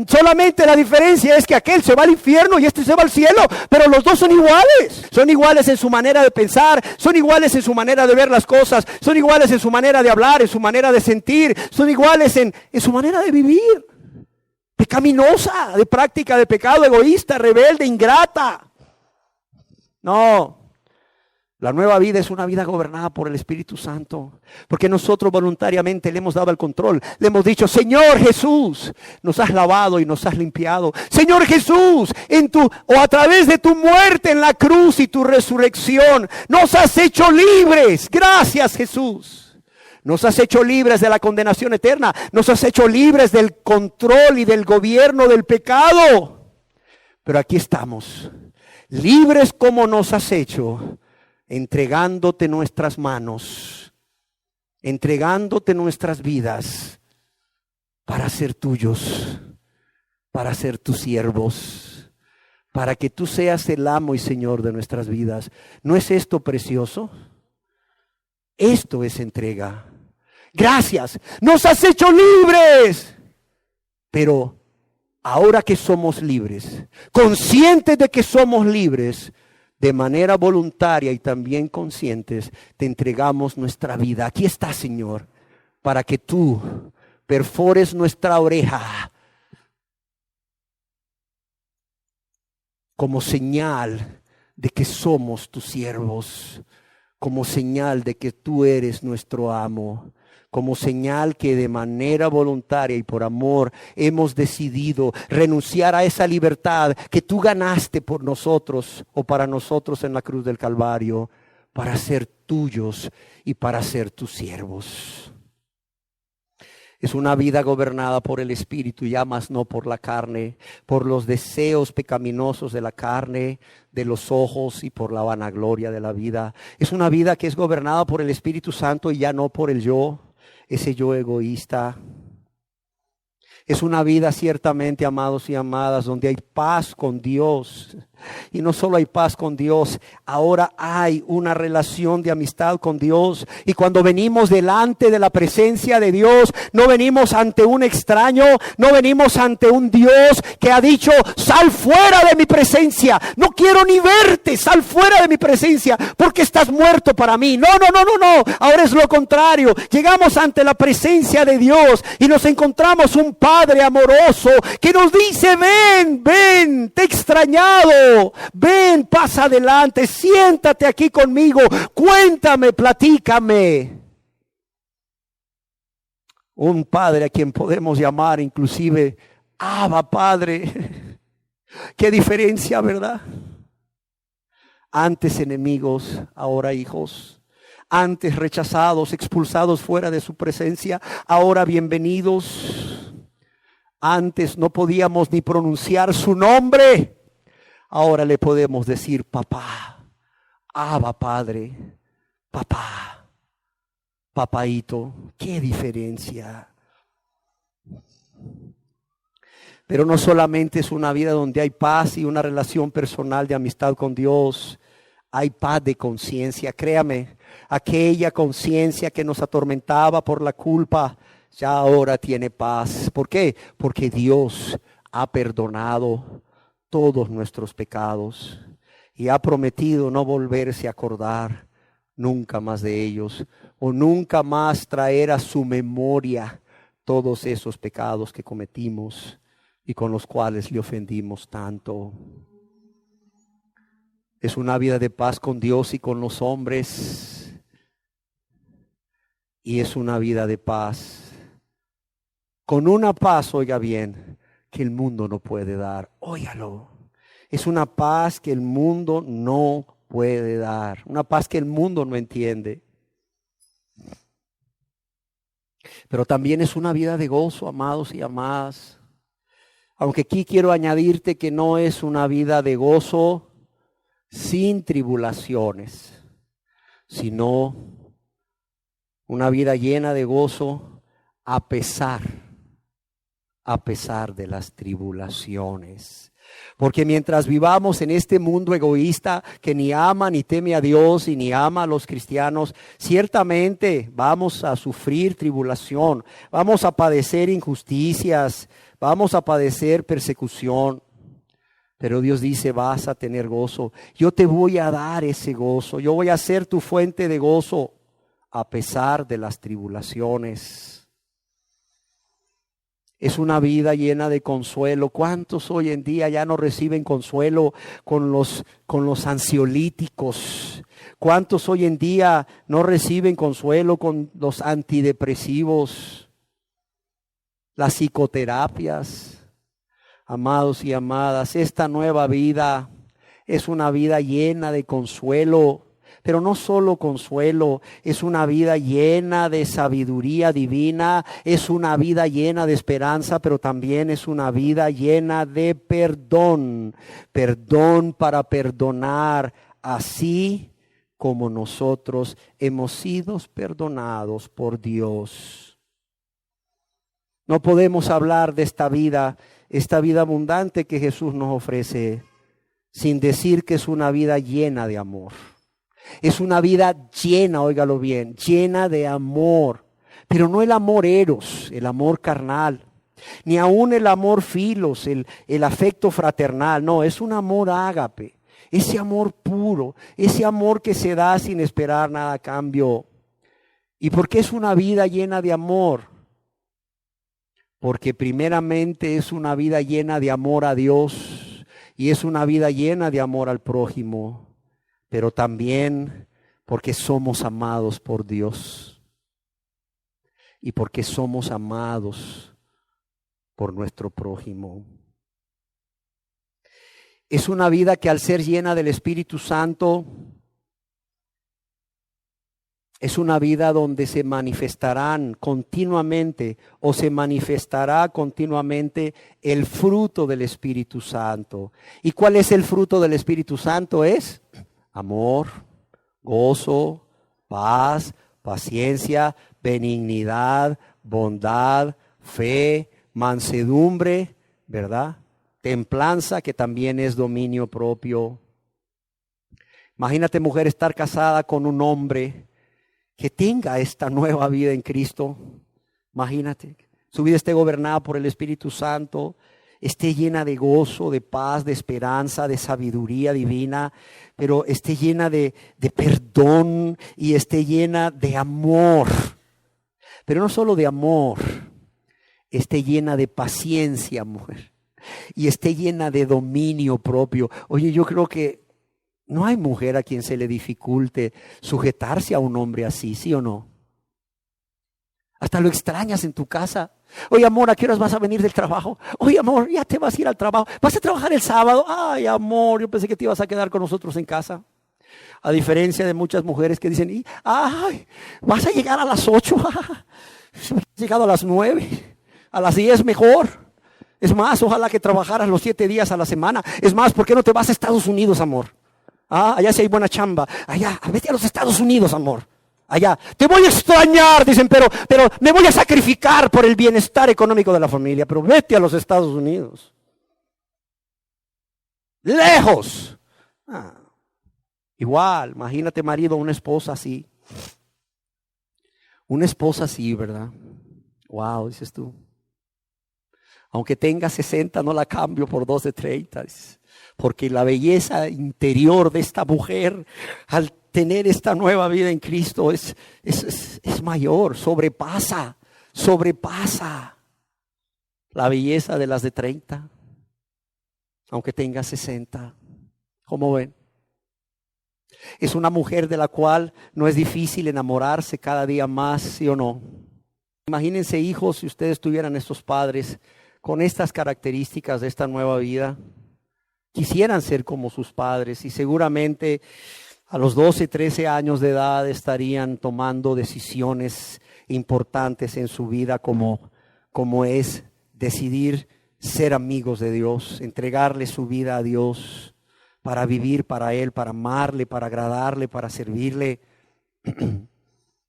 Solamente la diferencia es que aquel se va al infierno y este se va al cielo, pero los dos son iguales. Son iguales en su manera de pensar, son iguales en su manera de ver las cosas, son iguales en su manera de hablar, en su manera de sentir, son iguales en su manera de vivir. Pecaminosa, de práctica de pecado, egoísta, rebelde, ingrata. No, la nueva vida es una vida gobernada por el Espíritu Santo, porque nosotros voluntariamente le hemos dado el control. Le hemos dicho: Señor Jesús, nos has lavado y nos has limpiado. Señor Jesús, a través de tu muerte en la cruz y tu resurrección, nos has hecho libres. Gracias, Jesús. Nos has hecho libres de la condenación eterna. Nos has hecho libres del control y del gobierno del pecado. Pero aquí estamos, libres como nos has hecho, entregándote nuestras manos, entregándote nuestras vidas para ser tuyos, para ser tus siervos, para que tú seas el amo y Señor de nuestras vidas. ¿No es esto precioso? Esto es entrega. Gracias, nos has hecho libres. Pero ahora que somos libres, conscientes de que somos libres, de manera voluntaria y también conscientes, te entregamos nuestra vida. Aquí está, Señor, para que tú perfores nuestra oreja como señal de que somos tus siervos, como señal de que tú eres nuestro amo, como señal que de manera voluntaria y por amor hemos decidido renunciar a esa libertad que tú ganaste por nosotros o para nosotros en la cruz del Calvario, para ser tuyos y para ser tus siervos. Es una vida gobernada por el Espíritu, ya más no por la carne, por los deseos pecaminosos de la carne, de los ojos y por la vanagloria de la vida. Es una vida que es gobernada por el Espíritu Santo y ya no por el yo, ese yo egoísta. Es una vida ciertamente, amados y amadas, donde hay paz con Dios, Y no solo hay paz con Dios, ahora hay una relación de amistad con Dios. Y cuando venimos delante de la presencia de Dios, no venimos ante un extraño, no venimos ante un Dios que ha dicho, sal fuera de mi presencia, no quiero ni verte, sal fuera de mi presencia, porque estás muerto para mí. No, ahora es lo contrario. Llegamos ante la presencia de Dios y nos encontramos un Padre amoroso que nos dice, ven, te he extrañado, ven, pasa adelante, siéntate aquí conmigo, cuéntame, platícame. Un Padre a quien podemos llamar inclusive Abba Padre. Qué diferencia, ¿verdad? Antes enemigos, ahora hijos. Antes rechazados, expulsados fuera de su presencia, ahora bienvenidos. Antes no podíamos ni pronunciar su nombre, ahora le podemos decir papá, Abba Padre, papá, papaíto. Qué diferencia. Pero no solamente es una vida donde hay paz y una relación personal de amistad con Dios, hay paz de conciencia. Créame, aquella conciencia que nos atormentaba por la culpa, ya ahora tiene paz. ¿Por qué? Porque Dios ha perdonado todos nuestros pecados y ha prometido no volverse a acordar nunca más de ellos, o nunca más traer a su memoria todos esos pecados que cometimos y con los cuales le ofendimos tanto. Es una vida de paz con Dios y con los hombres, y es una vida de paz, con una paz, oiga bien, que el mundo no puede dar. Óigalo, es una paz que el mundo no puede dar, una paz que el mundo no entiende. Pero también es una vida de gozo, amados y amadas. Aunque aquí quiero añadirte que no es una vida de gozo sin tribulaciones, sino una vida llena de gozo a pesar de las tribulaciones. Porque mientras vivamos en este mundo egoísta que ni ama ni teme a Dios y ni ama a los cristianos, ciertamente vamos a sufrir tribulación, vamos a padecer injusticias, vamos a padecer persecución. Pero Dios dice, vas a tener gozo. Yo te voy a dar ese gozo. Yo voy a ser tu fuente de gozo a pesar de las tribulaciones. Es una vida llena de consuelo. ¿Cuántos hoy en día ya no reciben consuelo con los ansiolíticos? ¿Cuántos hoy en día no reciben consuelo con los antidepresivos, las psicoterapias? Amados y amadas, esta nueva vida es una vida llena de consuelo, pero no solo consuelo, es una vida llena de sabiduría divina, es una vida llena de esperanza, pero también es una vida llena de perdón, perdón para perdonar, así como nosotros hemos sido perdonados por Dios. No podemos hablar de esta vida abundante que Jesús nos ofrece, sin decir que es una vida llena de amor. Es una vida llena, óigalo bien, llena de amor. Pero no el amor eros, el amor carnal, ni aún el amor filos, el afecto fraternal. No, es un amor ágape, ese amor puro, ese amor que se da sin esperar nada a cambio. ¿Y por qué es una vida llena de amor? Porque primeramente es una vida llena de amor a Dios y es una vida llena de amor al prójimo, pero también porque somos amados por Dios y porque somos amados por nuestro prójimo. Es una vida que al ser llena del Espíritu Santo, es una vida donde se manifestarán continuamente o se manifestará continuamente el fruto del Espíritu Santo. ¿Y cuál es el fruto del Espíritu Santo? Es amor, gozo, paz, paciencia, benignidad, bondad, fe, mansedumbre, ¿verdad? templanza, que también es dominio propio. Imagínate, mujer, estar casada con un hombre que tenga esta nueva vida en Cristo. Imagínate, su vida esté gobernada por el Espíritu Santo, esté llena de gozo, de paz, de esperanza, de sabiduría divina, pero esté llena de perdón y esté llena de amor. Pero no solo de amor, esté llena de paciencia, mujer, y esté llena de dominio propio. Oye, yo creo que no hay mujer a quien se le dificulte sujetarse a un hombre así, ¿sí o no? Hasta lo extrañas en tu casa. Oye, amor, ¿a qué horas vas a venir del trabajo? Oye, amor, ya te vas a ir al trabajo. ¿Vas a trabajar el sábado? Ay, amor, yo pensé que te ibas a quedar con nosotros en casa. A diferencia de muchas mujeres que dicen, ay, vas a llegar a las 8. Has llegado a las 9, a las 10 mejor. Es más, ojalá que trabajaras los 7 días a la semana. Es más, ¿por qué no te vas a Estados Unidos, amor? Allá sí hay buena chamba. Allá, vete a los Estados Unidos, amor. Allá, te voy a extrañar, dicen, pero me voy a sacrificar por el bienestar económico de la familia. Pero vete a los Estados Unidos. Lejos. Igual, imagínate, marido, una esposa así. Una esposa así, ¿verdad? Wow, dices tú. Aunque tenga 60, no la cambio por 2 de 30. Porque la belleza interior de esta mujer, al tener esta nueva vida en Cristo, es mayor, sobrepasa la belleza de las de 30. Aunque tenga 60. ¿Cómo ven? Es una mujer de la cual no es difícil enamorarse cada día más, ¿sí o no? Imagínense, hijos, si ustedes tuvieran estos padres con estas características de esta nueva vida, quisieran ser como sus padres y seguramente a los 12, 13 años de edad estarían tomando decisiones importantes en su vida como es decidir ser amigos de Dios, entregarle su vida a Dios para vivir para Él, para amarle, para agradarle, para servirle,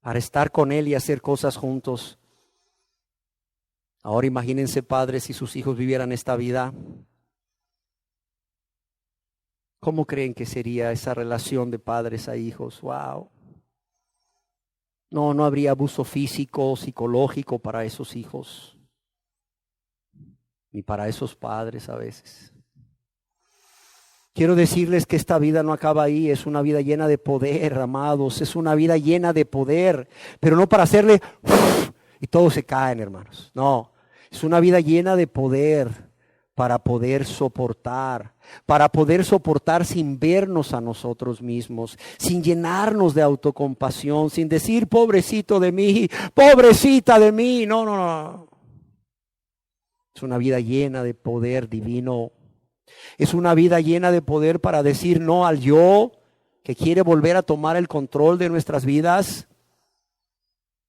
para estar con Él y hacer cosas juntos. Ahora imagínense, padres, si sus hijos vivieran esta vida. ¿Cómo creen que sería esa relación de padres a hijos? Wow. No habría abuso físico, psicológico para esos hijos, ni para esos padres a veces. Quiero decirles que esta vida no acaba ahí, es una vida llena de poder, amados, es una vida llena de poder, pero no para hacerle y todos se caen, hermanos. No, es una vida llena de poder para poder soportar sin vernos a nosotros mismos, sin llenarnos de autocompasión, sin decir pobrecito de mí, pobrecita de mí. No. Es una vida llena de poder divino. Es una vida llena de poder para decir no al yo que quiere volver a tomar el control de nuestras vidas,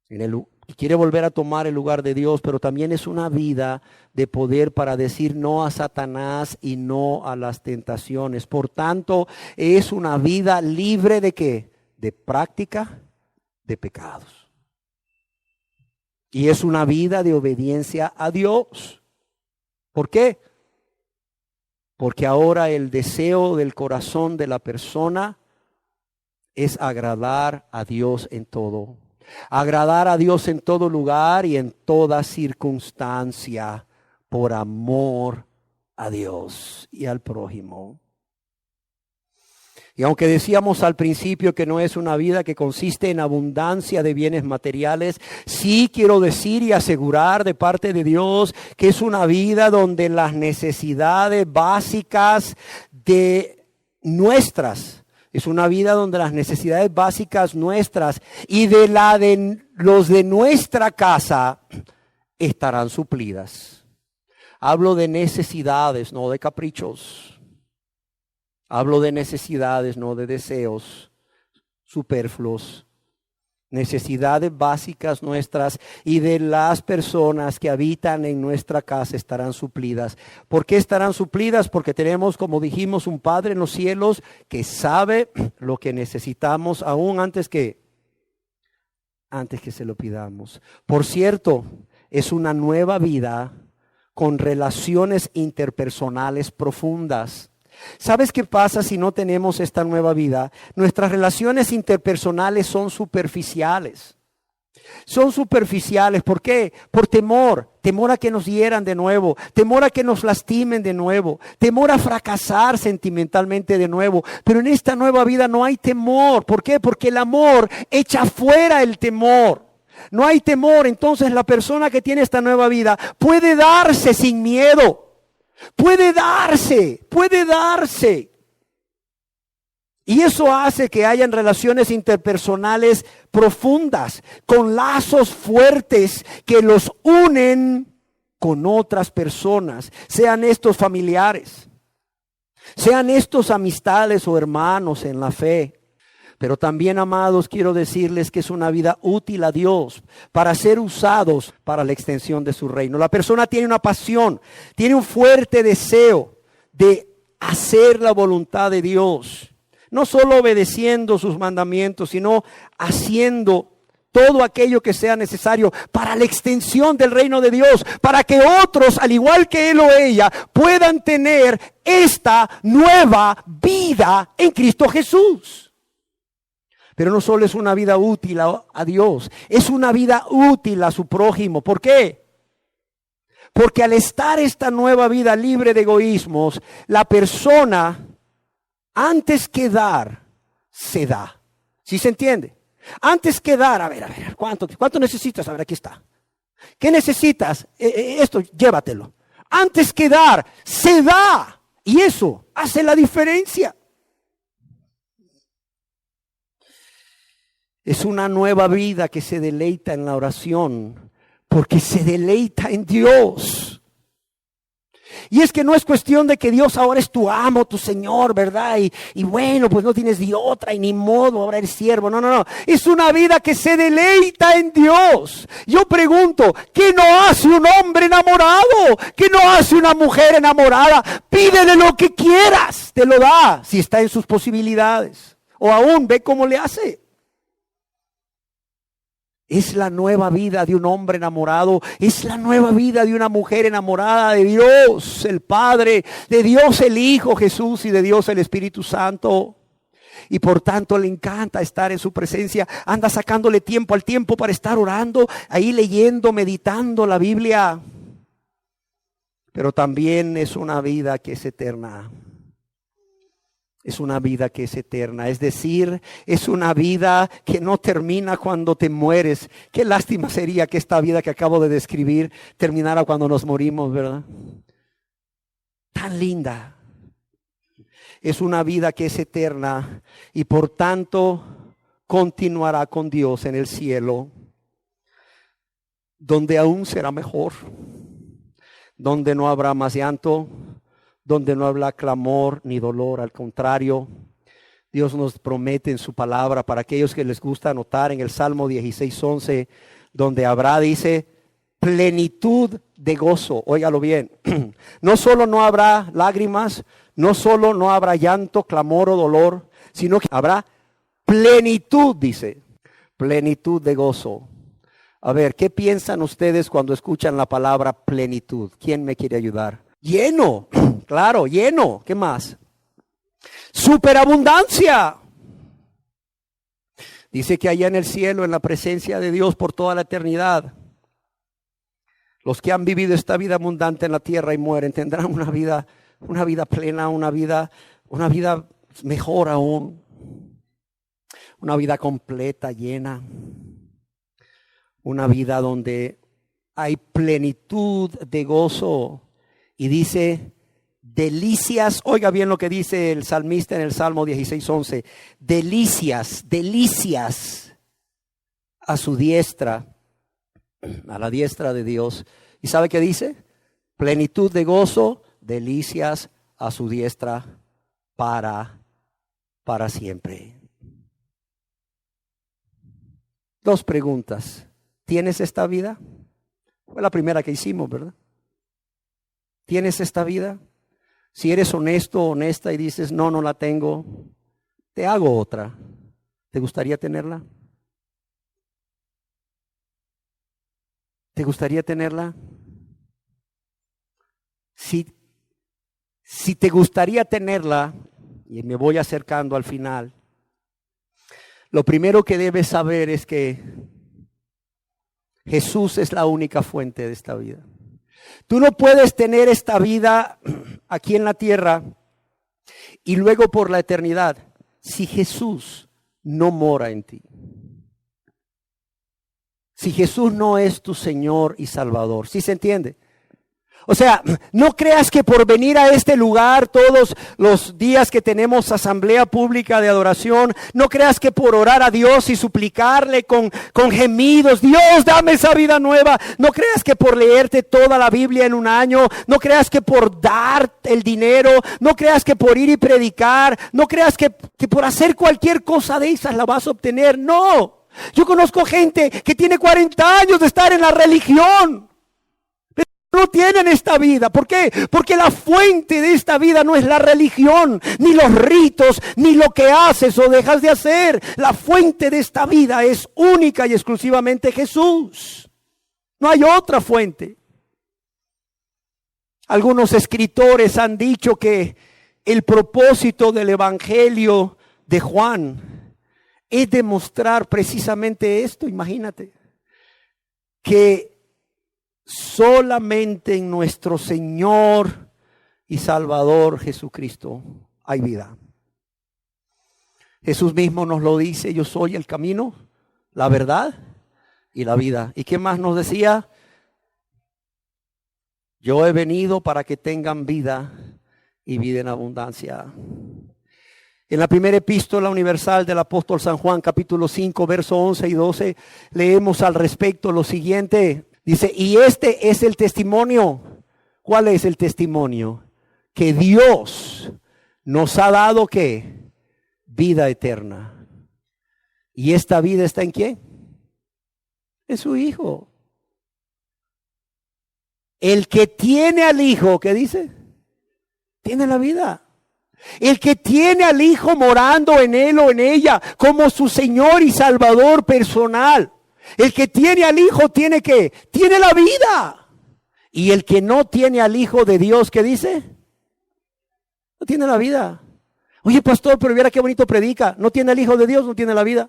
que quiere volver a tomar el lugar de Dios, pero también es una vida de poder para decir no a Satanás y no a las tentaciones. Por tanto, es una vida libre ¿de qué? De práctica de pecados. Y es una vida de obediencia a Dios. ¿Por qué? Porque ahora el deseo del corazón de la persona es agradar a Dios en todo. Agradar a Dios en todo lugar y en toda circunstancia por amor a Dios y al prójimo. Y aunque decíamos al principio que no es una vida que consiste en abundancia de bienes materiales, sí quiero decir y asegurar de parte de Dios que es una vida donde las necesidades básicas de nuestras, es una vida donde las necesidades básicas nuestras y de los de nuestra casa estarán suplidas. Hablo de necesidades, no de caprichos. Hablo de necesidades, no de deseos superfluos. Necesidades básicas nuestras y de las personas que habitan en nuestra casa estarán suplidas. ¿Por qué estarán suplidas? Porque tenemos, como dijimos, un Padre en los cielos que sabe lo que necesitamos aún antes que se lo pidamos. Por cierto, es una nueva vida con relaciones interpersonales profundas. ¿Sabes qué pasa si no tenemos esta nueva vida? Nuestras relaciones interpersonales son superficiales. Son superficiales. ¿Por qué? Por temor. Temor a que nos hieran de nuevo. Temor a que nos lastimen de nuevo. Temor a fracasar sentimentalmente de nuevo. Pero en esta nueva vida no hay temor. ¿Por qué? Porque el amor echa fuera el temor. No hay temor. Entonces la persona que tiene esta nueva vida puede darse sin miedo. Puede darse. Y eso hace que hayan relaciones interpersonales profundas, con lazos fuertes que los unen con otras personas, sean estos familiares, sean estos amistades o hermanos en la fe. Pero también, amados, quiero decirles que es una vida útil a Dios para ser usados para la extensión de su reino. La persona tiene una pasión, tiene un fuerte deseo de hacer la voluntad de Dios. No solo obedeciendo sus mandamientos, sino haciendo todo aquello que sea necesario para la extensión del reino de Dios, para que otros, al igual que él o ella, puedan tener esta nueva vida en Cristo Jesús. Pero no solo es una vida útil a Dios, es una vida útil a su prójimo. ¿Por qué? Porque al estar esta nueva vida libre de egoísmos, la persona, antes que dar, se da. ¿Sí se entiende? Antes que dar, a ver, ¿cuánto necesitas? A ver, aquí está. ¿Qué necesitas? Esto, llévatelo. Antes que dar, se da. Y eso hace la diferencia. Es una nueva vida que se deleita en la oración, porque se deleita en Dios. Y es que no es cuestión de que Dios ahora es tu amo, tu Señor, ¿verdad? Y bueno, pues no tienes de otra y ni modo, ahora eres siervo. No. Es una vida que se deleita en Dios. Yo pregunto, ¿qué no hace un hombre enamorado? ¿Qué no hace una mujer enamorada? Pídele lo que quieras, te lo da, si está en sus posibilidades. O aún ve cómo le hace. Es la nueva vida de un hombre enamorado, es la nueva vida de una mujer enamorada de Dios el Padre, de Dios el Hijo Jesús y de Dios el Espíritu Santo. Y por tanto le encanta estar en su presencia, anda sacándole tiempo al tiempo para estar orando, ahí leyendo, meditando la Biblia. Pero también es una vida que es eterna. Es una vida que es eterna, es decir, es una vida que no termina cuando te mueres. Qué lástima sería que esta vida que acabo de describir terminara cuando nos morimos, ¿verdad? Tan linda. Es una vida que es eterna y por tanto continuará con Dios en el cielo, donde aún será mejor, donde no habrá más llanto, donde no habrá clamor ni dolor. Al contrario, Dios nos promete en su palabra, para aquellos que les gusta anotar, en el Salmo 16:11, donde habrá, dice, plenitud de gozo. Óigalo bien. No solo no habrá lágrimas, no solo no habrá llanto, clamor o dolor, sino que habrá plenitud, dice, plenitud de gozo. A ver, ¿qué piensan ustedes cuando escuchan la palabra plenitud? ¿Quién me quiere ayudar? Lleno, claro, lleno. ¿Qué más? Superabundancia. Dice que allá en el cielo, en la presencia de Dios por toda la eternidad, los que han vivido esta vida abundante en la tierra y mueren tendrán una vida plena, una vida mejor aún, una vida completa, llena, una vida donde hay plenitud de gozo. Y dice, delicias, oiga bien lo que dice el salmista en el Salmo 16:11, delicias a su diestra, a la diestra de Dios. ¿Y sabe qué dice? Plenitud de gozo, delicias a su diestra para siempre. Dos preguntas. ¿Tienes esta vida? Fue la primera que hicimos, ¿verdad? ¿Tienes esta vida? Si eres honesto o honesta y dices, no la tengo, te hago otra. ¿Te gustaría tenerla? ¿Te gustaría tenerla? Si te gustaría tenerla, y me voy acercando al final, lo primero que debes saber es que Jesús es la única fuente de esta vida. Tú no puedes tener esta vida aquí en la tierra y luego por la eternidad si Jesús no mora en ti. Si Jesús no es tu Señor y Salvador. ¿Sí se entiende? O sea, no creas que por venir a este lugar todos los días que tenemos asamblea pública de adoración, no creas que por orar a Dios y suplicarle con gemidos, Dios, dame esa vida nueva. No creas que por leerte toda la Biblia en un año, no creas que por dar el dinero, no creas que por ir y predicar, no creas que por hacer cualquier cosa de esas la vas a obtener. No, yo conozco gente que tiene 40 años de estar en la religión. No tienen esta vida. ¿Por qué? Porque la fuente de esta vida no es la religión, ni los ritos, ni lo que haces o dejas de hacer. La fuente de esta vida es única y exclusivamente Jesús. No hay otra fuente. Algunos escritores han dicho que el propósito del Evangelio de Juan es demostrar precisamente esto. Imagínate que solamente en nuestro Señor y Salvador Jesucristo hay vida. Jesús mismo nos lo dice: yo soy el camino, la verdad y la vida. ¿Y qué más nos decía? Yo he venido para que tengan vida y vida en abundancia. En la primera epístola universal del apóstol San Juan, capítulo 5, versos 11 y 12, leemos al respecto lo siguiente. Dice, y este es el testimonio. ¿Cuál es el testimonio? Que Dios nos ha dado, ¿qué? Vida eterna. ¿Y esta vida está en quién? En su Hijo. El que tiene al Hijo, ¿qué dice? Tiene la vida. El que tiene al Hijo morando en él o en ella como su Señor y Salvador personal. El que tiene al Hijo tiene ¿qué? Tiene la vida. Y el que no tiene al Hijo de Dios, ¿qué dice? No tiene la vida. Oye, pastor, pero mira qué bonito predica. No tiene al Hijo de Dios, no tiene la vida.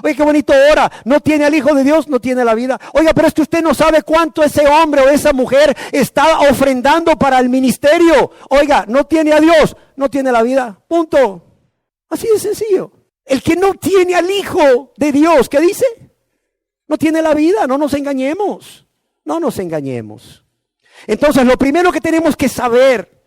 Oye, qué bonito ora. No tiene al Hijo de Dios, no tiene la vida. Oiga, pero es que usted no sabe cuánto ese hombre o esa mujer está ofrendando para el ministerio. Oiga, no tiene a Dios, no tiene la vida. Punto. Así de sencillo. El que no tiene al Hijo de Dios, ¿qué dice? No tiene la vida. No nos engañemos. No nos engañemos. Entonces, lo primero que tenemos que saber,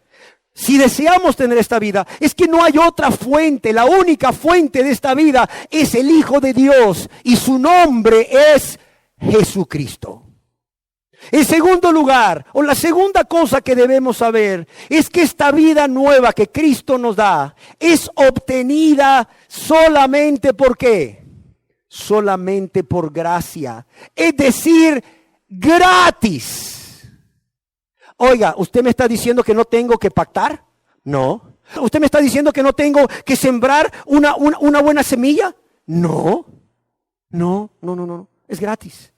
si deseamos tener esta vida, es que no hay otra fuente. La única fuente de esta vida es el Hijo de Dios y su nombre es Jesucristo. En segundo lugar, o la segunda cosa que debemos saber, es que esta vida nueva que Cristo nos da es obtenida solamente ¿por qué? Solamente por gracia. Es decir, gratis. Oiga, ¿usted me está diciendo que no tengo que pactar? No. ¿Usted me está diciendo que no tengo que sembrar una buena semilla? No. No. Es gratis.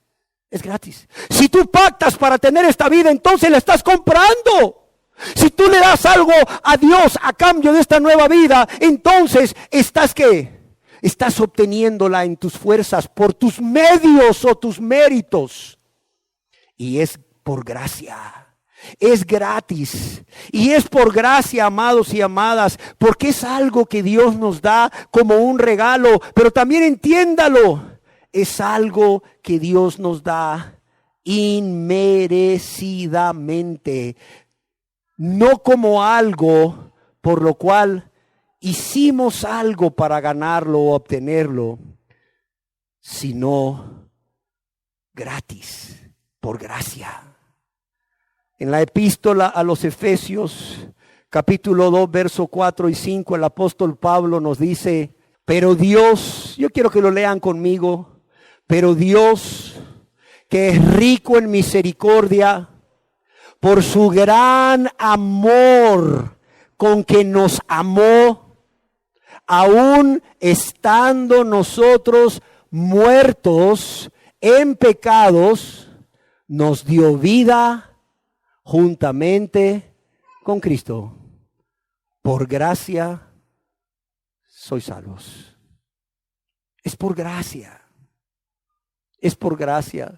Es gratis. Si tú pactas para tener esta vida, entonces la estás comprando. Si tú le das algo a Dios a cambio de esta nueva vida, entonces estás ¿qué? Estás obteniéndola en tus fuerzas, por tus medios o tus méritos. Y es por gracia. Es gratis y es por gracia, amados y amadas, porque es algo que Dios nos da como un regalo, pero también entiéndalo, es algo que Dios nos da inmerecidamente, no como algo por lo cual hicimos algo para ganarlo o obtenerlo, sino gratis, por gracia. En la epístola a los Efesios, capítulo 2, verso 4 y 5, el apóstol Pablo nos dice, pero Dios, yo quiero que lo lean conmigo, pero Dios, que es rico en misericordia, por su gran amor con que nos amó, aún estando nosotros muertos en pecados, nos dio vida juntamente con Cristo, por gracia sois salvos. Es por gracia. Es por gracia.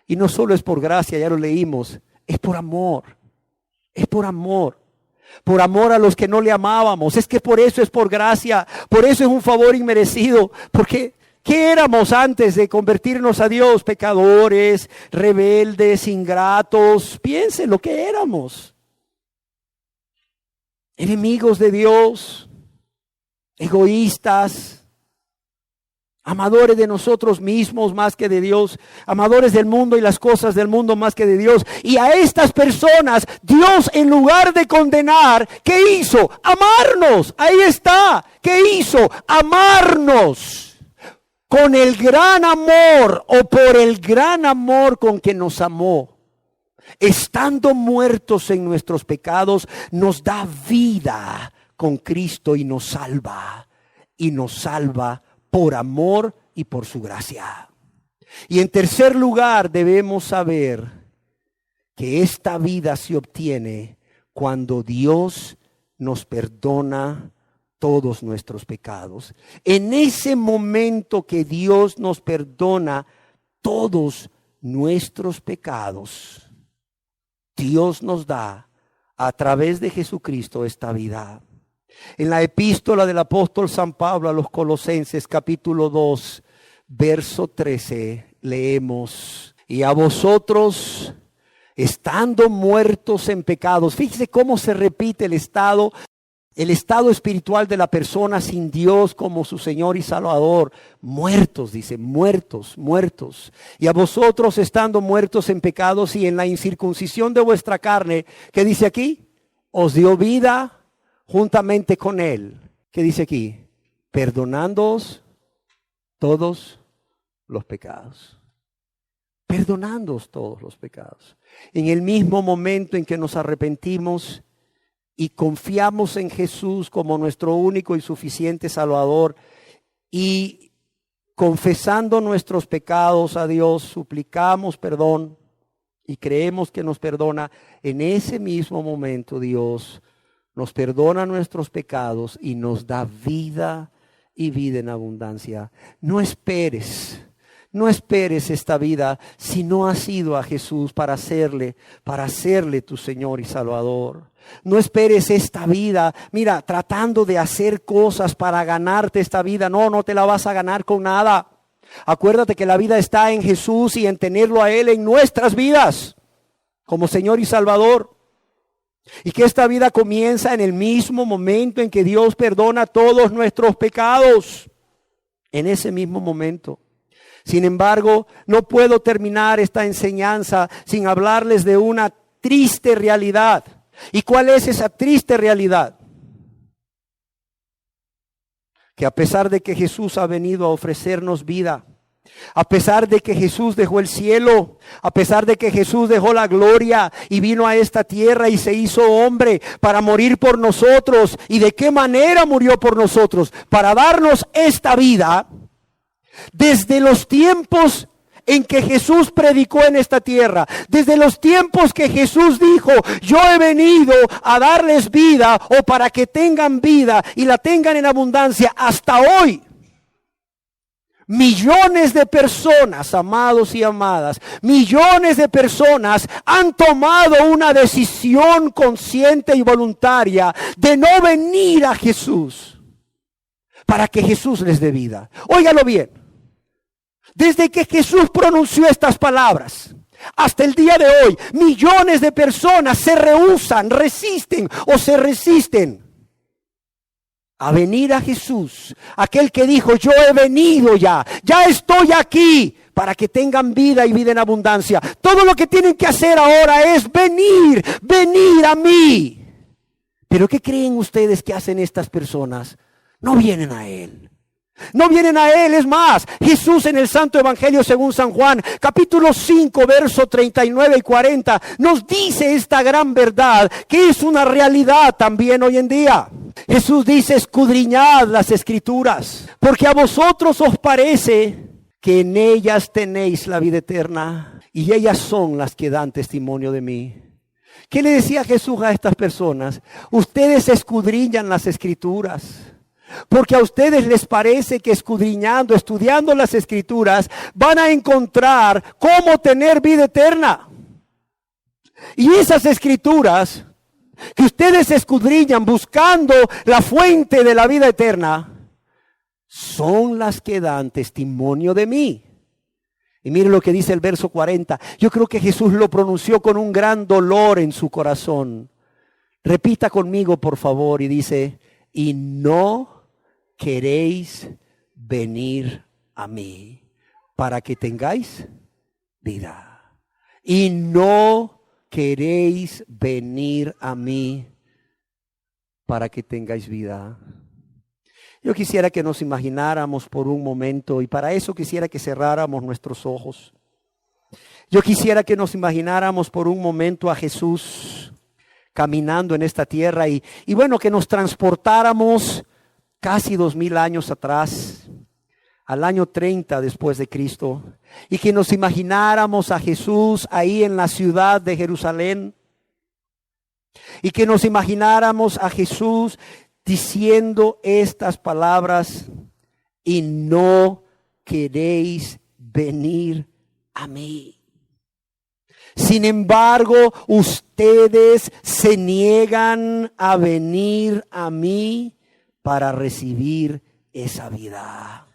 Y no solo es por gracia, ya lo leímos, es por amor. Es por amor. Por amor a los que no le amábamos. Es que por eso es por gracia. Por eso es un favor inmerecido. Porque ¿qué éramos antes de convertirnos a Dios? Pecadores, rebeldes, ingratos. Piensen lo que éramos. Enemigos de Dios, egoístas, amadores de nosotros mismos más que de Dios, amadores del mundo y las cosas del mundo más que de Dios. Y a estas personas, Dios, en lugar de condenar, ¿qué hizo? Amarnos. Ahí está. ¿Qué hizo? Amarnos. Con el gran amor, o por el gran amor con que nos amó. Estando muertos en nuestros pecados, nos da vida con Cristo y nos salva. Y nos salva por amor y por su gracia. Y en tercer lugar, debemos saber que esta vida se obtiene cuando Dios nos perdona todos nuestros pecados. En ese momento que Dios nos perdona todos nuestros pecados, Dios nos da a través de Jesucristo esta vida. En la epístola del apóstol San Pablo a los Colosenses, capítulo 2, verso 13, leemos: y a vosotros, estando muertos en pecados. Fíjese cómo se repite el estado espiritual de la persona sin Dios como su Señor y Salvador. Muertos, dice, muertos. Y a vosotros, estando muertos en pecados y en la incircuncisión de vuestra carne, ¿qué dice aquí? Os dio vida juntamente con Él. ¿Qué dice aquí? Perdonándoos todos los pecados. Perdonándoos todos los pecados. En el mismo momento en que nos arrepentimos y confiamos en Jesús como nuestro único y suficiente Salvador, y confesando nuestros pecados a Dios, suplicamos perdón y creemos que nos perdona, en ese mismo momento Dios nos perdona nuestros pecados y nos da vida y vida en abundancia. No esperes esta vida si no has ido a Jesús para hacerle tu Señor y Salvador. No esperes esta vida, mira, tratando de hacer cosas para ganarte esta vida. No te la vas a ganar con nada. Acuérdate que la vida está en Jesús y en tenerlo a Él en nuestras vidas como Señor y Salvador. Y que esta vida comienza en el mismo momento en que Dios perdona todos nuestros pecados. En ese mismo momento. Sin embargo, no puedo terminar esta enseñanza sin hablarles de una triste realidad. ¿Y cuál es esa triste realidad? Que a pesar de que Jesús ha venido a ofrecernos vida, a pesar de que Jesús dejó el cielo, a pesar de que Jesús dejó la gloria y vino a esta tierra y se hizo hombre para morir por nosotros. ¿Y de qué manera murió por nosotros? Para darnos esta vida. Desde los tiempos en que Jesús predicó en esta tierra, desde los tiempos que Jesús dijo: yo he venido a darles vida, o para que tengan vida y la tengan en abundancia, hasta hoy, millones de personas, amados y amadas, millones de personas han tomado una decisión consciente y voluntaria de no venir a Jesús para que Jesús les dé vida. Óigalo bien. Desde que Jesús pronunció estas palabras hasta el día de hoy, millones de personas se rehúsan, resisten a venir a Jesús. Aquel que dijo: yo he venido ya estoy aquí para que tengan vida y vida en abundancia. Todo lo que tienen que hacer ahora es venir a mí. Pero ¿qué creen ustedes que hacen estas personas? No vienen a Él. No vienen a Él. Es más, Jesús en el Santo Evangelio según San Juan, capítulo 5, verso 39 y 40, nos dice esta gran verdad que es una realidad también hoy en día. Jesús dice: escudriñad las Escrituras, porque a vosotros os parece que en ellas tenéis la vida eterna, y ellas son las que dan testimonio de mí. ¿Qué le decía Jesús a estas personas? Ustedes escudriñan las Escrituras, porque a ustedes les parece que escudriñando, estudiando las Escrituras, van a encontrar cómo tener vida eterna. Y esas Escrituras que ustedes escudriñan buscando la fuente de la vida eterna, son las que dan testimonio de mí. Y mire lo que dice el verso 40. Yo creo que Jesús lo pronunció con un gran dolor en su corazón. Repita conmigo, por favor, y dice, y no queréis venir a mí para que tengáis vida. Y no queréis venir a mí para que tengáis vida. Yo quisiera que nos imagináramos por un momento, y para eso quisiera que cerráramos nuestros ojos. Yo quisiera que nos imagináramos por un momento a Jesús caminando en esta tierra y bueno, que nos transportáramos casi 2000 años atrás, al año 30 después de Cristo, y que nos imagináramos a Jesús ahí en la ciudad de Jerusalén, y que nos imagináramos a Jesús diciendo estas palabras, y no queréis venir a mí. Sin embargo, ustedes se niegan a venir a mí para recibir esa vida.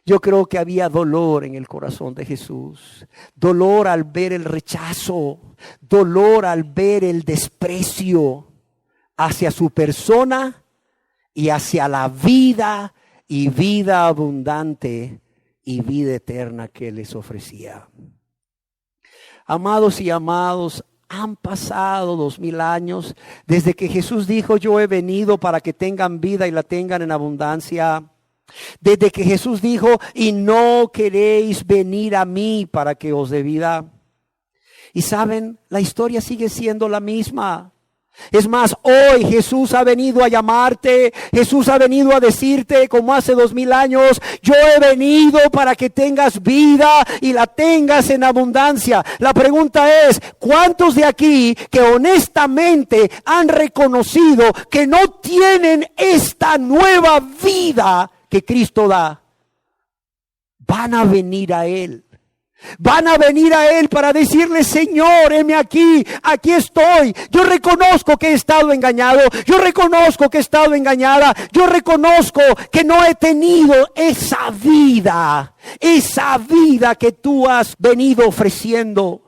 Yo creo que había dolor en el corazón de Jesús, dolor al ver el rechazo, dolor al ver el desprecio hacia su persona y hacia la vida y vida abundante y vida eterna que les ofrecía. Amados y amados, han pasado 2000 años desde que Jesús dijo, yo he venido para que tengan vida y la tengan en abundancia. Desde que Jesús dijo, y no queréis venir a mí para que os dé vida. Y saben, la historia sigue siendo la misma. Es más, hoy Jesús ha venido a llamarte, Jesús ha venido a decirte como hace 2000 años, yo he venido para que tengas vida y la tengas en abundancia. La pregunta es, ¿cuántos de aquí que honestamente han reconocido que no tienen esta nueva vida que Cristo da? Van a venir a Él. Van a venir a Él para decirle, Señor, heme aquí, aquí estoy. Yo reconozco que he estado engañado, yo reconozco que he estado engañada, yo reconozco que no he tenido esa vida que tú has venido ofreciendo.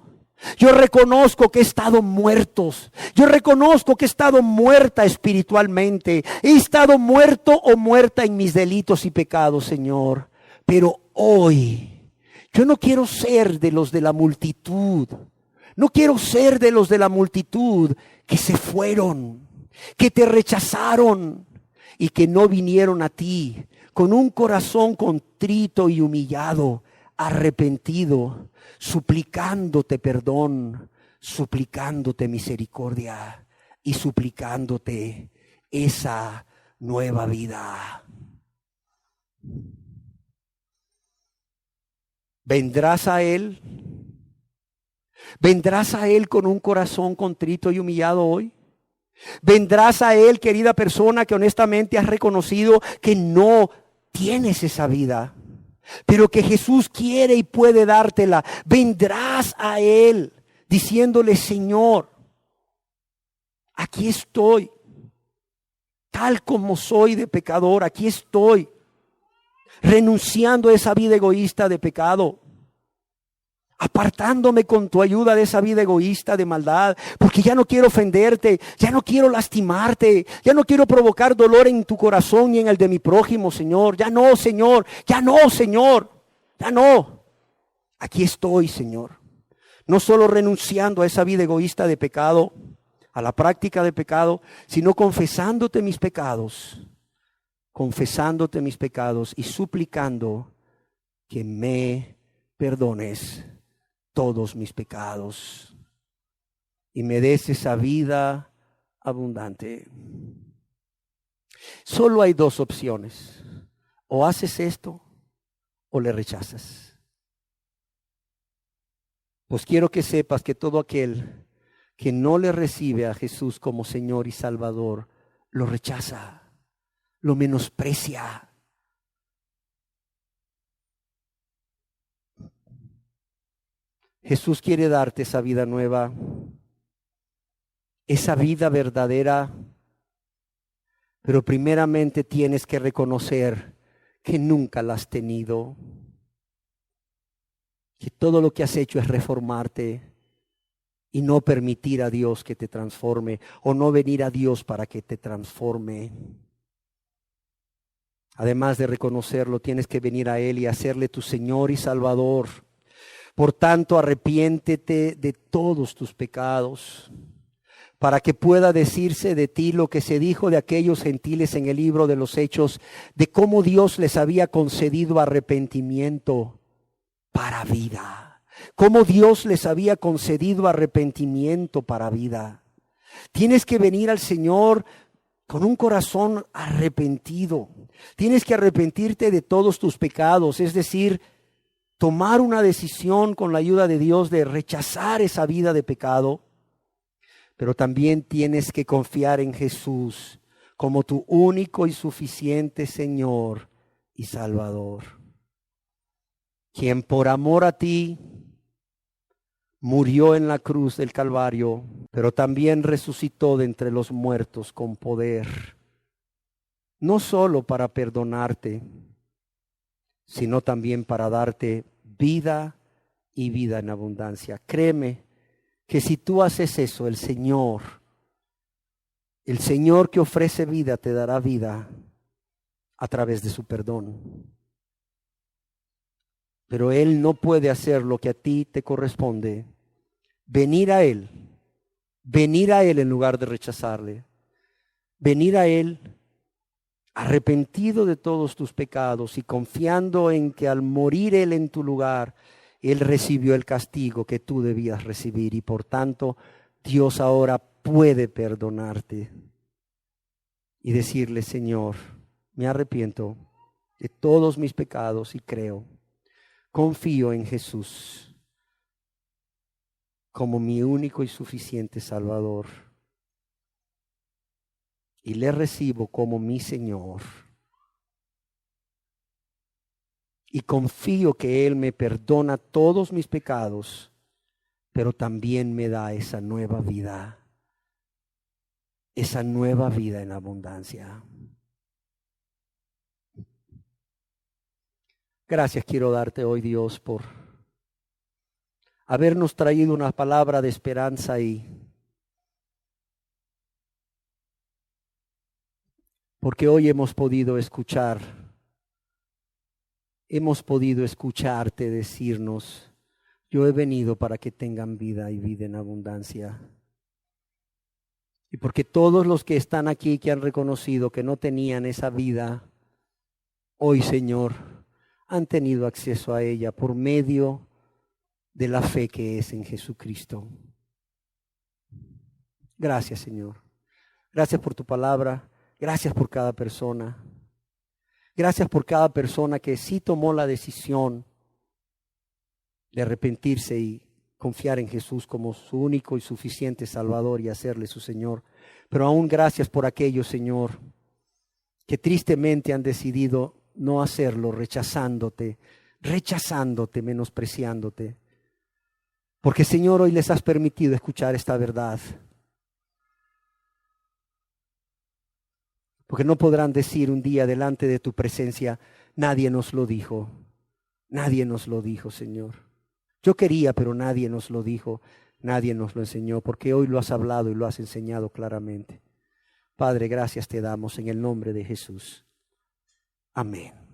Yo reconozco que he estado muertos, yo reconozco que he estado muerta espiritualmente, he estado muerto o muerta en mis delitos y pecados, Señor. Pero hoy yo no quiero ser de los de la multitud. No quiero ser de los de la multitud que se fueron, que te rechazaron y que no vinieron a ti con un corazón contrito y humillado, arrepentido, suplicándote perdón, suplicándote misericordia y suplicándote esa nueva vida. ¿Vendrás a Él? ¿Vendrás a Él con un corazón contrito y humillado hoy? ¿Vendrás a Él, querida persona, que honestamente has reconocido que no tienes esa vida, pero que Jesús quiere y puede dártela? ¿Vendrás a Él diciéndole, Señor, aquí estoy, tal como soy de pecador, aquí estoy, renunciando a esa vida egoísta de pecado, apartándome con tu ayuda de esa vida egoísta de maldad, porque ya no quiero ofenderte, ya no quiero lastimarte, ya no quiero provocar dolor en tu corazón y en el de mi prójimo, Señor. Ya no, Señor, ya no, Señor, ya no. Aquí estoy, Señor. No solo renunciando a esa vida egoísta de pecado, a la práctica de pecado, sino confesándote mis pecados y suplicando que me perdones todos mis pecados y me des esa vida abundante. Solo hay dos opciones: o haces esto o le rechazas. Pues quiero que sepas que todo aquel que no le recibe a Jesús como Señor y Salvador, lo rechaza, lo menosprecia. Jesús quiere darte esa vida nueva, esa vida verdadera, pero primeramente tienes que reconocer que nunca la has tenido, que todo lo que has hecho es reformarte y no permitir a Dios que te transforme, o no venir a Dios para que te transforme. Además de reconocerlo, tienes que venir a Él y hacerle tu Señor y Salvador. Por tanto, arrepiéntete de todos tus pecados, para que pueda decirse de ti lo que se dijo de aquellos gentiles en el libro de los Hechos, de cómo Dios les había concedido arrepentimiento para vida. Cómo Dios les había concedido arrepentimiento para vida. Tienes que venir al Señor con un corazón arrepentido. Tienes que arrepentirte de todos tus pecados, es decir, tomar una decisión con la ayuda de Dios de rechazar esa vida de pecado. Pero también tienes que confiar en Jesús como tu único y suficiente Señor y Salvador, quien por amor a ti murió en la cruz del Calvario, pero también resucitó de entre los muertos con poder, no solo para perdonarte, sino también para darte vida y vida en abundancia. Créeme que si tú haces eso, el Señor que ofrece vida, te dará vida a través de su perdón. Pero Él no puede hacer lo que a ti te corresponde. Venir a Él en lugar de rechazarle. Venir a Él arrepentido de todos tus pecados y confiando en que al morir Él en tu lugar, Él recibió el castigo que tú debías recibir, y por tanto Dios ahora puede perdonarte y decirle: Señor, me arrepiento de todos mis pecados y confío en Jesús como mi único y suficiente Salvador, y le recibo como mi Señor, y confío que Él me perdona todos mis pecados, pero también me da esa nueva vida en abundancia. Gracias quiero darte hoy, Dios, por habernos traído una palabra de esperanza y porque hoy hemos podido escucharte decirnos: yo he venido para que tengan vida y vida en abundancia. Y porque todos los que están aquí, que han reconocido que no tenían esa vida, hoy, Señor, han tenido acceso a ella por medio de la fe que es en Jesucristo. Gracias, Señor. Gracias por tu palabra. Gracias por cada persona. Gracias por cada persona que sí tomó la decisión de arrepentirse y confiar en Jesús como su único y suficiente Salvador y hacerle su Señor. Pero aún gracias por aquellos, Señor, que tristemente han decidido no hacerlo, rechazándote, menospreciándote. Porque, Señor, hoy les has permitido escuchar esta verdad. Porque no podrán decir un día delante de tu presencia: nadie nos lo dijo, Señor. Yo quería, pero nadie nos lo dijo, nadie nos lo enseñó, porque hoy lo has hablado y lo has enseñado claramente. Padre, gracias te damos en el nombre de Jesús. Amén.